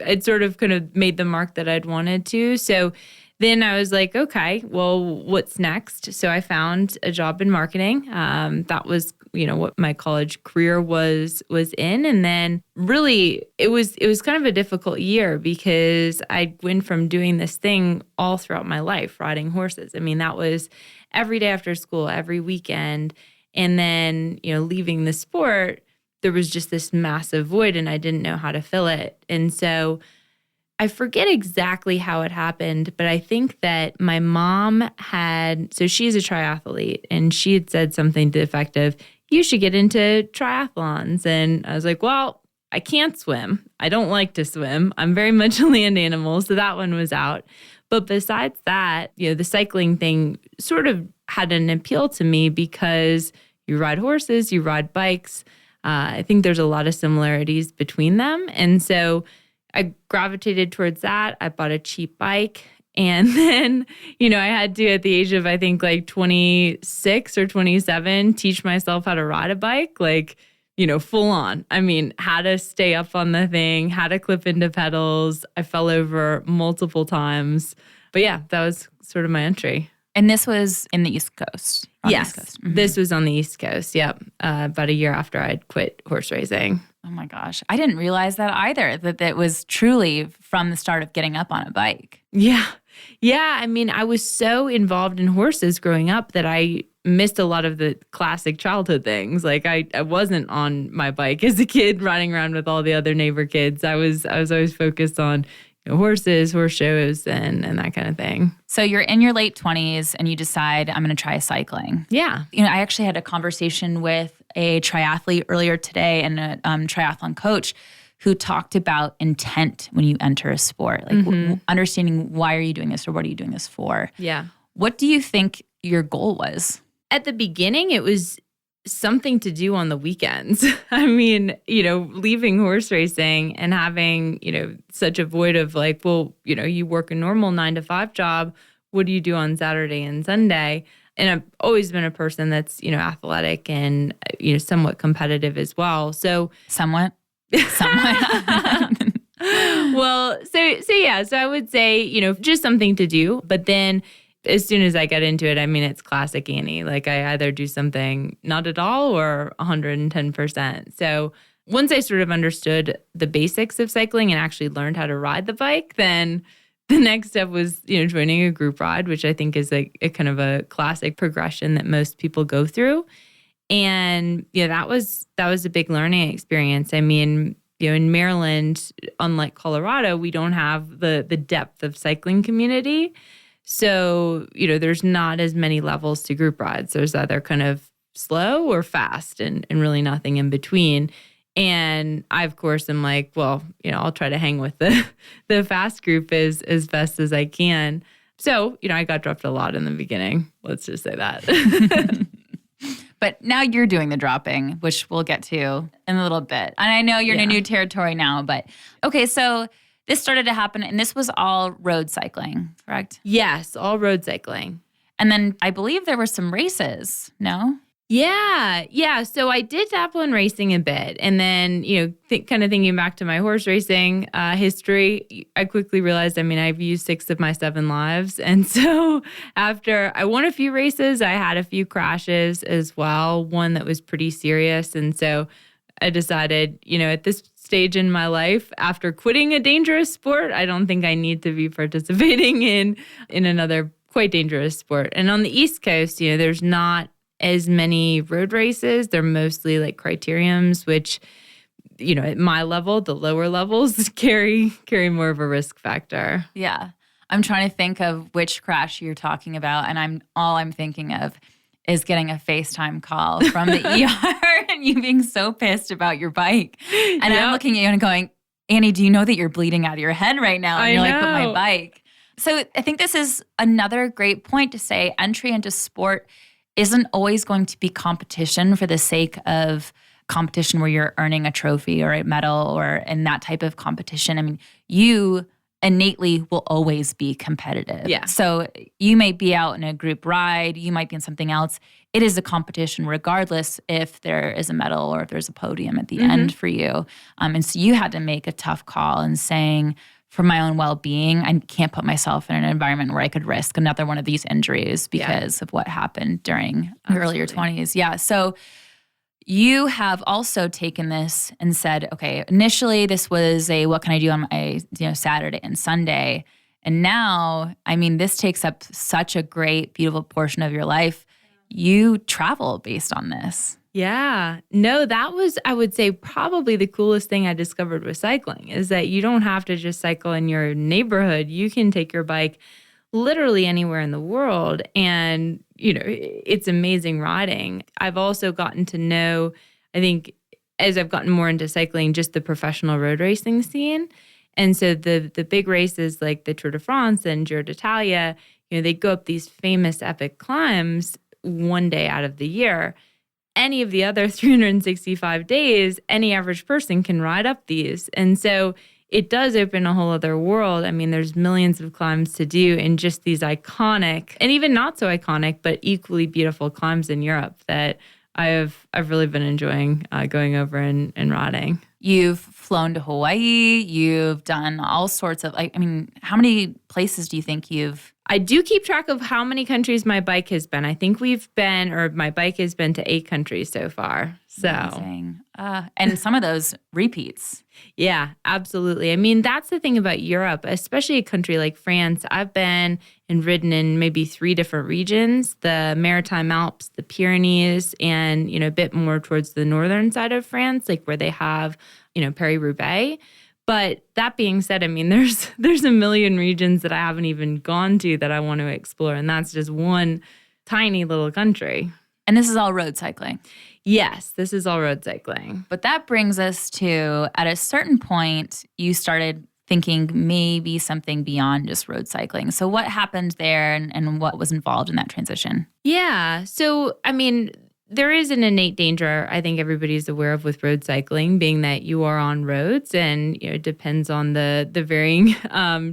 I'd sort of kind of made the mark that I'd wanted to. So then I was like, okay, well, what's next? So I found a job in marketing. That was, what my college career was in. And then really it was kind of a difficult year because I went from doing this thing all throughout my life, riding horses. I mean, that was every day after school, every weekend. And then, leaving the sport, there was just this massive void and I didn't know how to fill it. And so I forget exactly how it happened, but I think that my mom so she's a triathlete, and she had said something to the effect of, you should get into triathlons. And I was like, well, I can't swim. I don't like to swim. I'm very much a land animal, so that one was out. But besides that, the cycling thing sort of had an appeal to me because you ride horses, you ride bikes. I think there's a lot of similarities between them. And so I gravitated towards that. I bought a cheap bike. And then, I had to, at the age of, I think, like 26 or 27, teach myself how to ride a bike, full on. I mean, how to stay up on the thing, how to clip into pedals. I fell over multiple times. But yeah, that was sort of my entry. And this was in the East Coast? Yes, East Coast. Mm-hmm. This was on the East Coast, yep. About a year after I'd quit horse racing. Oh my gosh. I didn't realize that either, that was truly from the start of getting up on a bike. Yeah. Yeah. I mean, I was so involved in horses growing up that I missed a lot of the classic childhood things. Like I wasn't on my bike as a kid riding around with all the other neighbor kids. I was always focused on horses, horse shows, and that kind of thing. So you're in your late 20s and you decide, I'm going to try cycling. Yeah. I actually had a conversation with a triathlete earlier today and a triathlon coach who talked about intent when you enter a sport, like understanding why are you doing this or what are you doing this for? Yeah. What do you think your goal was? At the beginning, it was something to do on the weekends. I mean, leaving horse racing and having, such a void of like, well, you work a normal 9-to-5 job. What do you do on Saturday and Sunday? And I've always been a person that's, athletic and, somewhat competitive as well. So Somewhat. Well, so I would say, just something to do. But then as soon as I get into it, I mean, it's classic Annie. Like I either do something not at all or 110%. So once I sort of understood the basics of cycling and actually learned how to ride the bike, then the next step was, joining a group ride, which I think is like a kind of a classic progression that most people go through. And that was a big learning experience. I mean, in Maryland, unlike Colorado, we don't have the depth of cycling community. So, there's not as many levels to group rides. There's either kind of slow or fast and really nothing in between. And I, of course, am like, well, I'll try to hang with the fast group as best as I can. So, I got dropped a lot in the beginning. Let's just say that. But now you're doing the dropping, which we'll get to in a little bit. And I know you're in a new territory now, but okay, so this started to happen, and this was all road cycling, correct? Yes, all road cycling. And then I believe there were some races, no? Yeah. So I did dabble in racing a bit. And then, kind of thinking back to my horse racing history, I quickly realized, I've used 6 of my 7 lives. And so after I won a few races, I had a few crashes as well, one that was pretty serious. And so I decided, at this stage in my life, after quitting a dangerous sport, I don't think I need to be participating in another quite dangerous sport. And on the East Coast, there's not as many road races. They're mostly like criteriums, which, at my level, the lower levels carry more of a risk factor. Yeah. I'm trying to think of which crash you're talking about, and I'm thinking of is getting a FaceTime call from the ER and you being so pissed about your bike. And I'm looking at you and going, Annie, do you know that you're bleeding out of your head right now? And you're like, but my bike. So I think this is another great point to say entry into sport isn't always going to be competition for the sake of competition where you're earning a trophy or a medal or in that type of competition. You innately will always be competitive. Yeah. So you may be out in a group ride, you might be in something else. It is a competition regardless if there is a medal or if there's a podium at the end for you. And so you had to make a tough call and saying, for my own well-being, I can't put myself in an environment where I could risk another one of these injuries because of what happened during the earlier 20s. Yeah. So you have also taken this and said, okay, initially this was a what can I do on my Saturday and Sunday. And now, this takes up such a great, beautiful portion of your life. You travel based on this. Yeah. No, that was, I would say, probably the coolest thing I discovered with cycling is that you don't have to just cycle in your neighborhood. You can take your bike literally anywhere in the world. And, it's amazing riding. I've also gotten to know, I think, as I've gotten more into cycling, just the professional road racing scene. And so the big races like the Tour de France and Giro d'Italia, they go up these famous epic climbs one day out of the year. Any of the other 365 days, any average person can ride up these. And so it does open a whole other world. There's millions of climbs to do in just these iconic and even not so iconic, but equally beautiful climbs in Europe that I've really been enjoying going over and riding. You've flown to Hawaii. You've done all sorts of, how many places do you think I do keep track of how many countries my bike has been. I think my bike has been to 8 countries so far. So, amazing. And some of those repeats. Yeah, absolutely. That's the thing about Europe, especially a country like France. I've been and ridden in maybe 3 different regions, the Maritime Alps, the Pyrenees, and, a bit more towards the northern side of France, like where they have, Paris-Roubaix. But that being said, there's a million regions that I haven't even gone to that I want to explore. And that's just one tiny little country. And this is all road cycling. Yes, this is all road cycling. But that brings us to, at a certain point, you started thinking maybe something beyond just road cycling. So what happened there and what was involved in that transition? Yeah. So, there is an innate danger I think everybody's aware of with road cycling, being that you are on roads and it depends on the varying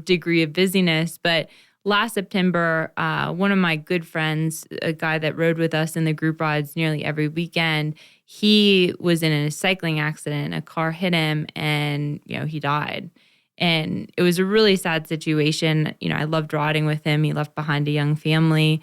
degree of busyness. But last September, one of my good friends, a guy that rode with us in the group rides nearly every weekend, he was in a cycling accident. A car hit him and, he died. And it was a really sad situation. I loved riding with him. He left behind a young family.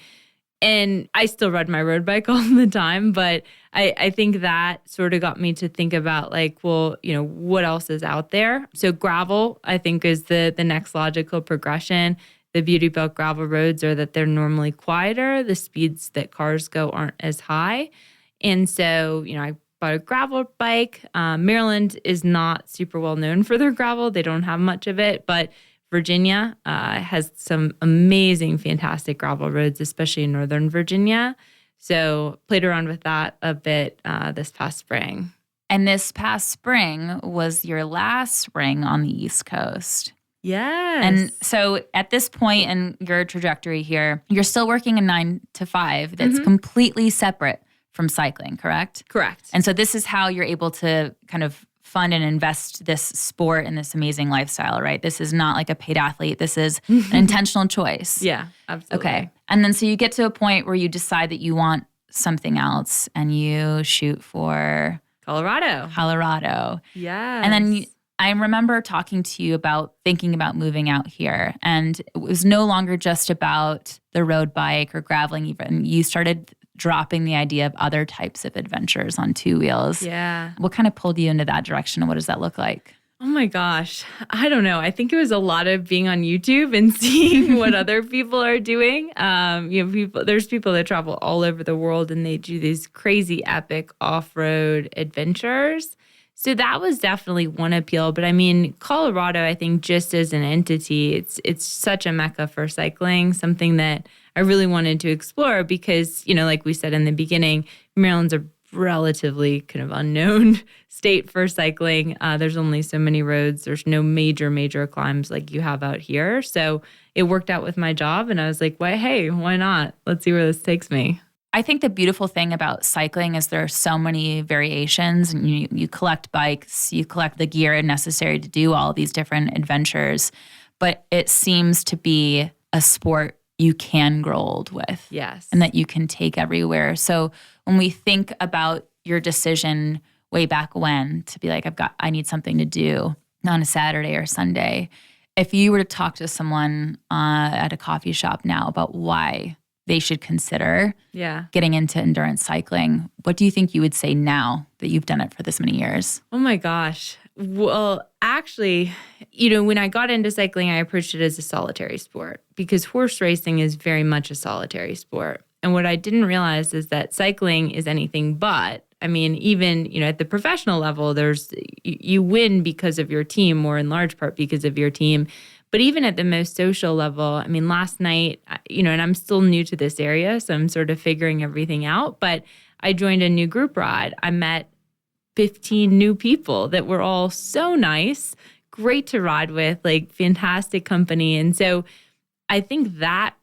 And I still ride my road bike all the time, but I think that sort of got me to think about what else is out there? So gravel, I think, is the next logical progression. The beauty about gravel roads are that they're normally quieter. The speeds that cars go aren't as high. And so, I bought a gravel bike. Maryland is not super well known for their gravel. They don't have much of it, but Virginia has some amazing, fantastic gravel roads, especially in Northern Virginia. So played around with that a bit this past spring. And this past spring was your last spring on the East Coast. Yes. And so at this point in your trajectory here, you're still working a 9 to 5 that's completely separate from cycling, correct? Correct. And so this is how you're able to kind of fund and invest this sport in this amazing lifestyle, right? This is not like a paid athlete. This is an intentional choice. Yeah, absolutely. Okay. And then so you get to a point where you decide that you want something else and you shoot for Colorado. Yeah. And then I remember talking to you about thinking about moving out here. And it was no longer just about the road bike or graveling even. You started dropping the idea of other types of adventures on two wheels. Yeah. What kind of pulled you into that direction and what does that look like? Oh my gosh. I don't know. I think it was a lot of being on YouTube and seeing what other people are doing. There's people that travel all over the world and they do these crazy epic off-road adventures. So that was definitely one appeal. But I mean, Colorado, I think just as an entity, it's such a mecca for cycling, something that I really wanted to explore because, like we said in the beginning, Maryland's a relatively kind of unknown state for cycling. There's only so many roads. There's no major climbs like you have out here. So it worked out with my job and I was like, well, hey, why not? Let's see where this takes me. I think the beautiful thing about cycling is there are so many variations and you collect bikes, you collect the gear necessary to do all these different adventures, but it seems to be a sport you can grow old with. Yes. And that you can take everywhere. So when we think about your decision way back when to be like, I need something to do on a Saturday or Sunday, if you were to talk to someone at a coffee shop now about why they should consider getting into endurance cycling, what do you think you would say now that you've done it for this many years? Oh my gosh. Well, actually, when I got into cycling, I approached it as a solitary sport because horse racing is very much a solitary sport. And what I didn't realize is that cycling is anything but. I mean, even, at the professional level, you win because of your team or in large part because of your team. But even at the most social level, I mean, last night, and I'm still new to this area, so I'm sort of figuring everything out. But I joined a new group ride. I met 15 new people that were all so nice, great to ride with, like fantastic company. And so I think that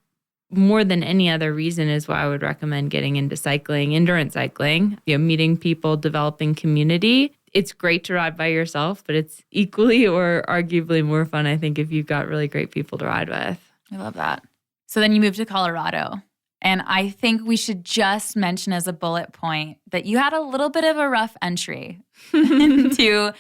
more than any other reason is why I would recommend getting into cycling, endurance cycling, meeting people, developing community. It's great to ride by yourself, but it's equally or arguably more fun, I think, if you've got really great people to ride with. I love that. So then you moved to Colorado. And I think we should just mention as a bullet point that you had a little bit of a rough entry into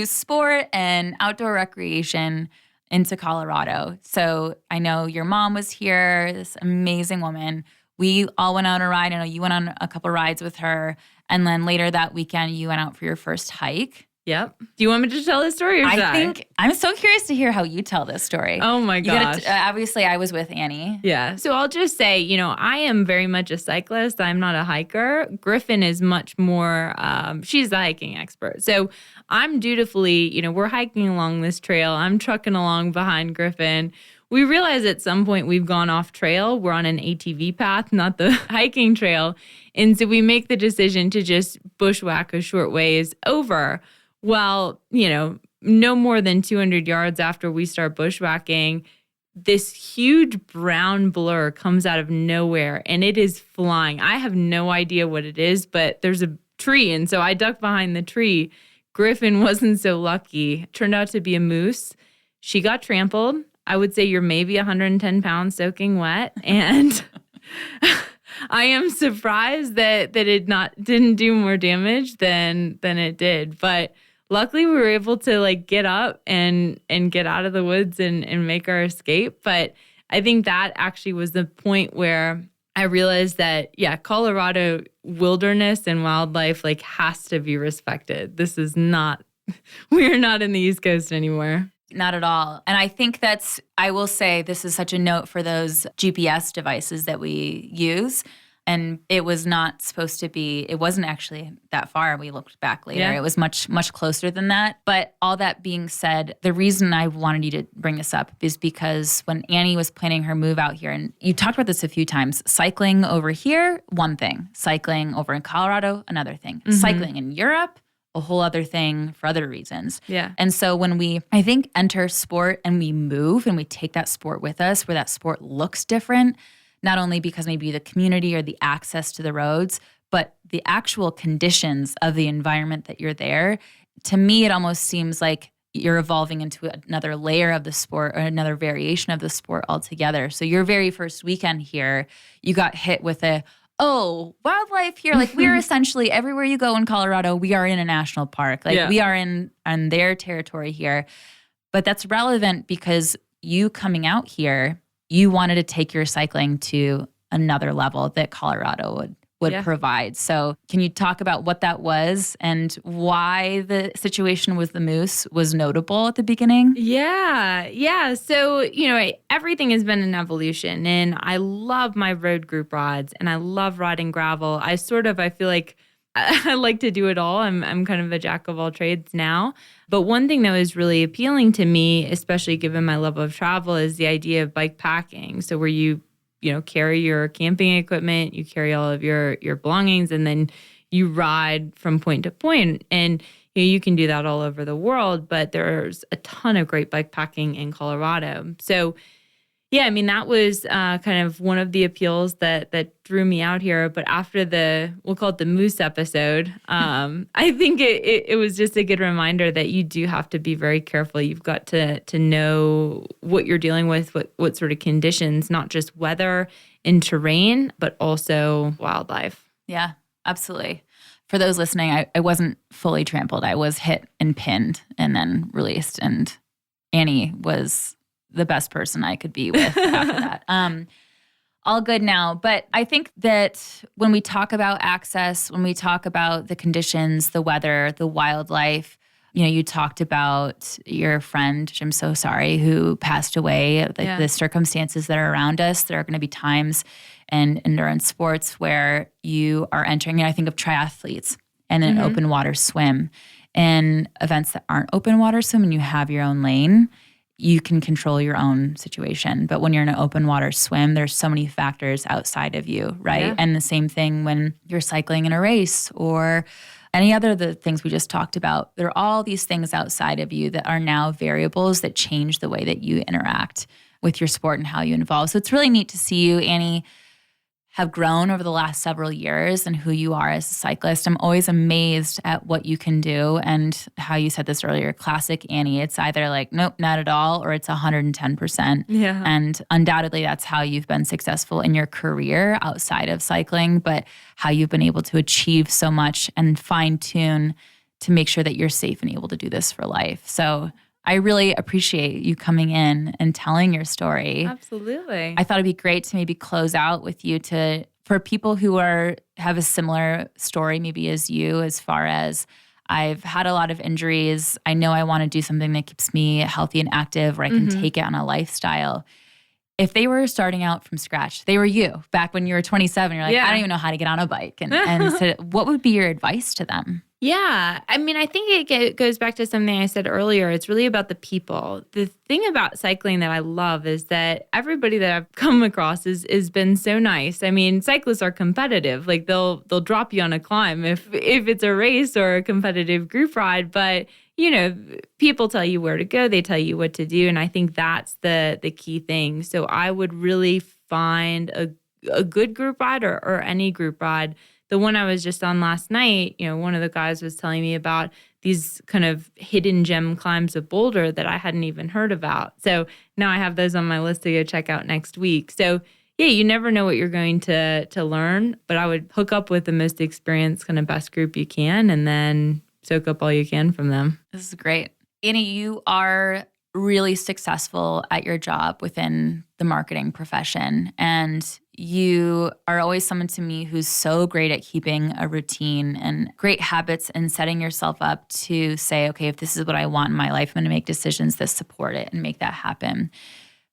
sport and outdoor recreation into Colorado. So I know your mom was here, this amazing woman. We all went on a ride. I know you went on a couple rides with her. And then later that weekend, you went out for your first hike. Yep. Do you want me to tell this story or I'm so curious to hear how you tell this story. Oh my gosh. Obviously, I was with Annie. Yeah. So I'll just say, I am very much a cyclist. I'm not a hiker. Griffin is much more, she's the hiking expert. So I'm dutifully, we're hiking along this trail. I'm trucking along behind Griffin. We realize at some point we've gone off trail. We're on an ATV path, not the hiking trail. And so we make the decision to just bushwhack a short ways over. Well, no more than 200 yards after we start bushwhacking, this huge brown blur comes out of nowhere and it is flying. I have no idea what it is, but there's a tree. And so I duck behind the tree. Griffin wasn't so lucky. Turned out to be a moose. She got trampled. I would say you're maybe 110 pounds soaking wet. And I am surprised that it didn't do more damage than it did. But luckily we were able to get up and get out of the woods and make our escape. But I think that actually was the point where I realized that, Colorado wilderness and wildlife has to be respected. We're not in the East Coast anymore. Not at all. And I think I will say this is such a note for those GPS devices that we use. And it was not supposed to be, it wasn't actually that far. We looked back later. Yeah. It was much, much closer than that. But all that being said, the reason I wanted you to bring this up is because when Annie was planning her move out here, and you talked about this a few times, cycling over here, one thing. Cycling over in Colorado, another thing. Mm-hmm. Cycling in Europe, a whole other thing for other reasons. Yeah. And so when we, I think, enter sport and we move and we take that sport with us where that sport looks different, not only because maybe the community or the access to the roads, but the actual conditions of the environment that you're there, to me, it almost seems like you're evolving into another layer of the sport or another variation of the sport altogether. So your very first weekend here, you got hit with oh, wildlife here. Like we're essentially everywhere you go in Colorado, we are in a national park. Like we are in on their territory here. But that's relevant because you coming out here, you wanted to take your cycling to another level that Colorado would provide. So can you talk about what that was and why the situation with the moose was notable at the beginning? Yeah. So, everything has been an evolution, and I love my road group rides and I love riding gravel. I feel like I like to do it all. I'm kind of a jack of all trades now. But one thing that was really appealing to me, especially given my love of travel, is the idea of bike packing. So where you carry your camping equipment, you carry all of your belongings, and then you ride from point to point. And you can do that all over the world, but there's a ton of great bike packing in Colorado. So yeah, I mean, that was kind of one of the appeals that drew me out here. But after we'll call it the moose episode, I think it was just a good reminder that you do have to be very careful. You've got to know what you're dealing with, what sort of conditions, not just weather and terrain, but also wildlife. Yeah, absolutely. For those listening, I wasn't fully trampled. I was hit and pinned and then released. And Annie was the best person I could be with after that. All good now. But I think that when we talk about access, when we talk about the conditions, the weather, the wildlife, you talked about your friend, which I'm so sorry, who passed away, the circumstances that are around us. There are going to be times in endurance sports where you are entering, and I think of triathletes and an open water swim. And events that aren't open water swim and you have your own lane, you can control your own situation. But when you're in an open water swim, there's so many factors outside of you, right? Yeah. And the same thing when you're cycling in a race or any other the things we just talked about. There are all these things outside of you that are now variables that change the way that you interact with your sport and how you involve. So it's really neat to see you, Annie, have grown over the last several years and who you are as a cyclist. I'm always amazed at what you can do and how you said this earlier, classic Annie. It's either like, nope, not at all, or it's 110%. Yeah. And undoubtedly that's how you've been successful in your career outside of cycling, but how you've been able to achieve so much and fine tune to make sure that you're safe and able to do this for life. So I really appreciate you coming in and telling your story. Absolutely. I thought it'd be great to maybe close out with you for people who have a similar story maybe as you, as far as I've had a lot of injuries. I know I want to do something that keeps me healthy and active, where I can take it on a lifestyle. If they were starting out from scratch, they were you back when you were 27, you're like, I don't even know how to get on a bike. And so what would be your advice to them? Yeah. I mean, I think it goes back to something I said earlier. It's really about the people. The thing about cycling that I love is that everybody that I've come across has been so nice. I mean, cyclists are competitive. Like they'll drop you on a climb if it's a race or a competitive group ride. But, people tell you where to go. They tell you what to do. And I think that's the key thing. So I would really find a good group ride or any group ride. The one I was just on last night, one of the guys was telling me about these kind of hidden gem climbs of Boulder that I hadn't even heard about. So now I have those on my list to go check out next week. So yeah, you never know what you're going to learn, but I would hook up with the most experienced kind of best group you can and then soak up all you can from them. This is great. Annie, you are really successful at your job within the marketing profession. And you are always someone to me who's so great at keeping a routine and great habits and setting yourself up to say, okay, if this is what I want in my life, I'm going to make decisions that support it and make that happen.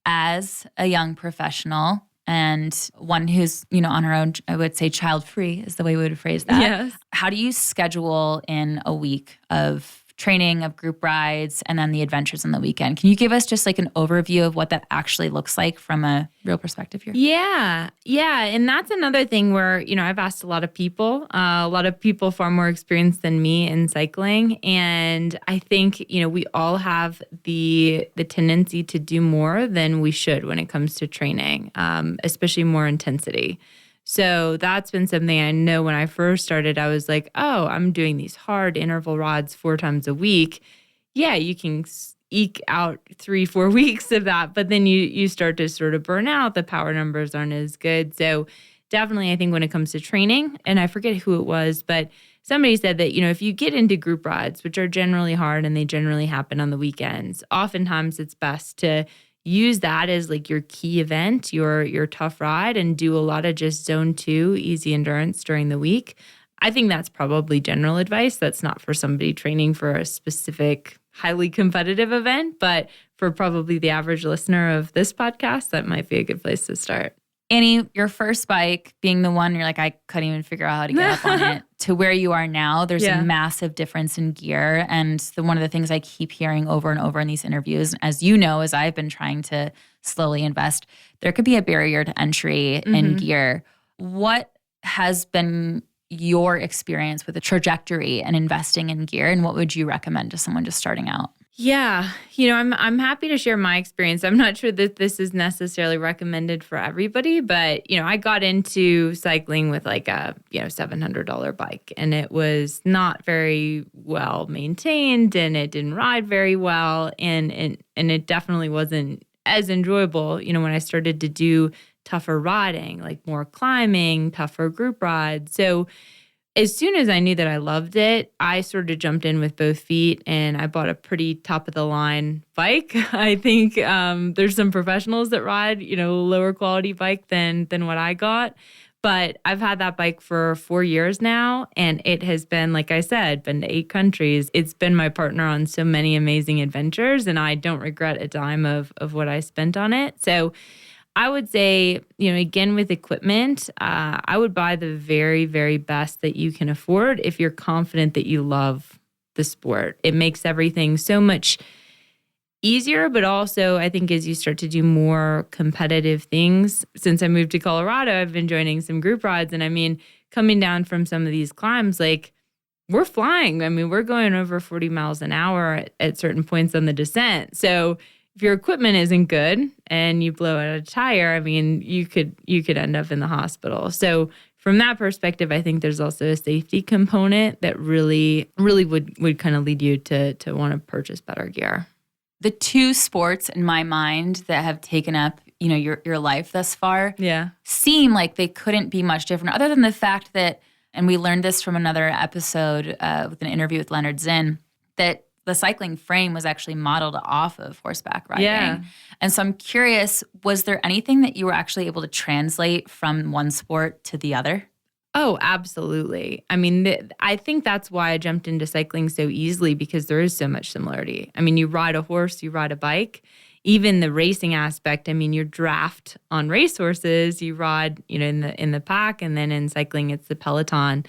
As a young professional and one who's, on her own, I would say child-free is the way we would phrase that. Yes. How do you schedule in a week of training, of group rides, and then the adventures on the weekend? Can you give us just like an overview of what that actually looks like from a real perspective here? Yeah. And that's another thing where, I've asked a lot of people far more experienced than me in cycling. And I think, we all have the tendency to do more than we should when it comes to training, especially more intensity. So that's been something I know when I first started, I was like, oh, I'm doing these hard interval rides 4 times a week. Yeah, you can eke out 3-4 weeks of that, but then you start to sort of burn out. The power numbers aren't as good. So definitely, I think when it comes to training, and I forget who it was, but somebody said that, if you get into group rides, which are generally hard and they generally happen on the weekends, oftentimes it's best to use that as like your key event, your tough ride, and do a lot of just zone 2 easy endurance during the week. I think that's probably general advice. That's not for somebody training for a specific highly competitive event, but for probably the average listener of this podcast, that might be a good place to start. Annie, your first bike being the one you're like, I couldn't even figure out how to get up on it, to where you are now, there's a massive difference in gear. And one of the things I keep hearing over and over in these interviews, as you know, as I've been trying to slowly invest, there could be a barrier to entry in gear. What has been your experience with the trajectory and investing in gear, and what would you recommend to someone just starting out? Yeah, I'm happy to share my experience. I'm not sure that this is necessarily recommended for everybody, but I got into cycling with like a $700 bike, and it was not very well maintained, and it didn't ride very well, and it definitely wasn't as enjoyable. When I started to do tougher riding, like more climbing, tougher group rides. So as soon as I knew that I loved it, I sort of jumped in with both feet, and I bought a pretty top of the line bike. I think there's some professionals that ride, lower quality bike than what I got. But I've had that bike for 4 years now, and it has been, like I said, been to 8 countries. It's been my partner on so many amazing adventures, and I don't regret a dime of what I spent on it. So I would say, again, with equipment, I would buy the very, very best that you can afford if you're confident that you love the sport. It makes everything so much easier, but also I think as you start to do more competitive things, since I moved to Colorado, I've been joining some group rides. And I mean, coming down from some of these climbs, like we're flying. I mean, we're going over 40 miles an hour at certain points on the descent. So if your equipment isn't good and you blow out a tire, I mean, you could end up in the hospital. So from that perspective, I think there's also a safety component that really would kind of lead you to want to purchase better gear. The 2 sports in my mind that have taken up, your life thus far, seem like they couldn't be much different, other than the fact that, and we learned this from another episode with an interview with Leonard Zinn, that the cycling frame was actually modeled off of horseback riding. Yeah. And so I'm curious, was there anything that you were actually able to translate from one sport to the other? Oh, absolutely. I mean, I think that's why I jumped into cycling so easily, because there is so much similarity. I mean, you ride a horse, you ride a bike. Even the racing aspect, I mean, you draft on racehorses, you ride, in the pack, and then in cycling, it's the peloton.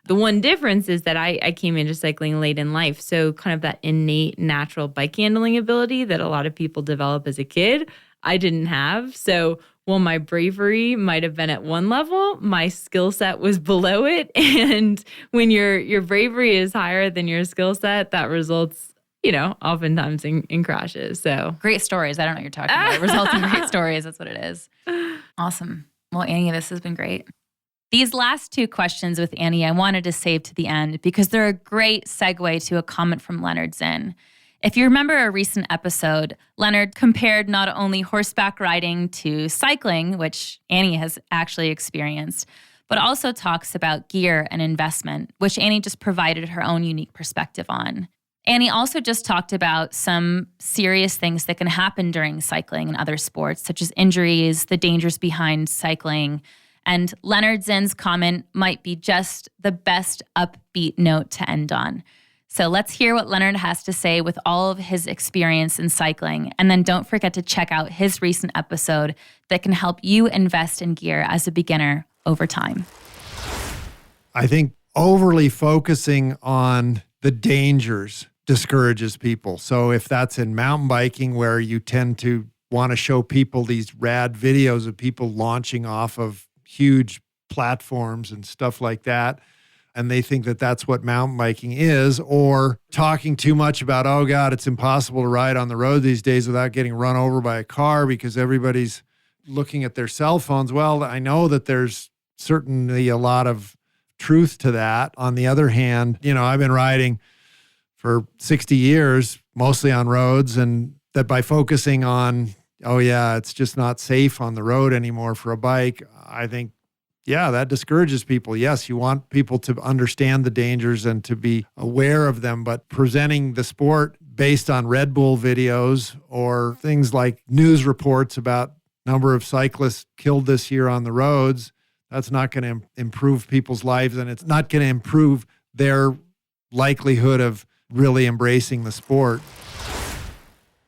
The one difference is that I came into cycling late in life. So kind of that innate natural bike handling ability that a lot of people develop as a kid, I didn't have. So while my bravery might have been at one level, my skill set was below it. And when your bravery is higher than your skill set, that results, oftentimes in crashes. So great stories. I don't know what you're talking about. It results in great stories. That's what it is. Awesome. Well, Annie, this has been great. These last 2 questions with Annie, I wanted to save to the end because they're a great segue to a comment from Leonard Zinn. If you remember a recent episode, Leonard compared not only horseback riding to cycling, which Annie has actually experienced, but also talks about gear and investment, which Annie just provided her own unique perspective on. Annie also just talked about some serious things that can happen during cycling and other sports, such as injuries, the dangers behind cycling. And Leonard Zinn's comment might be just the best upbeat note to end on. So let's hear what Leonard has to say with all of his experience in cycling. And then don't forget to check out his recent episode that can help you invest in gear as a beginner over time. I think overly focusing on the dangers discourages people. So if that's in mountain biking, where you tend to want to show people these rad videos of people launching off of huge platforms and stuff like that, and they think that that's what mountain biking is, or talking too much about, oh God, it's impossible to ride on the road these days without getting run over by a car because everybody's looking at their cell phones. Well, I know that there's certainly a lot of truth to that. On the other hand, I've been riding for 60 years, mostly on roads, and that by focusing on, oh yeah, it's just not safe on the road anymore for a bike, I think yeah, that discourages people. Yes, you want people to understand the dangers and to be aware of them, but presenting the sport based on Red Bull videos or things like news reports about number of cyclists killed this year on the roads, that's not going to improve people's lives, and it's not going to improve their likelihood of really embracing the sport.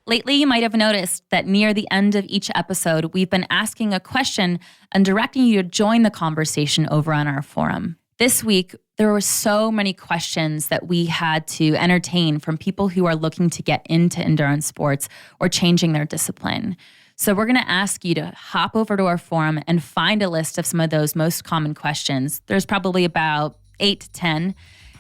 Lately, you might have noticed that near the end of each episode, we've been asking a question and directing you to join the conversation over on our forum. This week, there were so many questions that we had to entertain from people who are looking to get into endurance sports or changing their discipline. So we're going to ask you to hop over to our forum and find a list of some of those most common questions. There's probably about 8 to 10.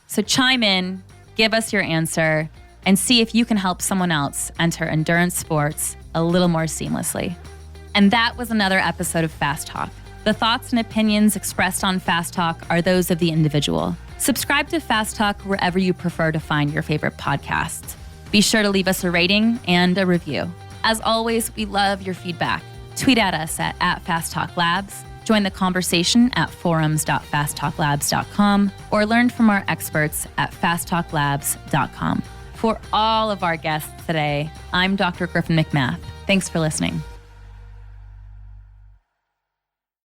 So chime in, give us your answer, and see if you can help someone else enter endurance sports a little more seamlessly. And that was another episode of Fast Talk. The thoughts and opinions expressed on Fast Talk are those of the individual. Subscribe to Fast Talk wherever you prefer to find your favorite podcasts. Be sure to leave us a rating and a review. As always, we love your feedback. Tweet at us at Fast Talk Labs, join the conversation at forums.fasttalklabs.com, or learn from our experts at fasttalklabs.com. For all of our guests today, I'm Dr. Griffin McMath. Thanks for listening.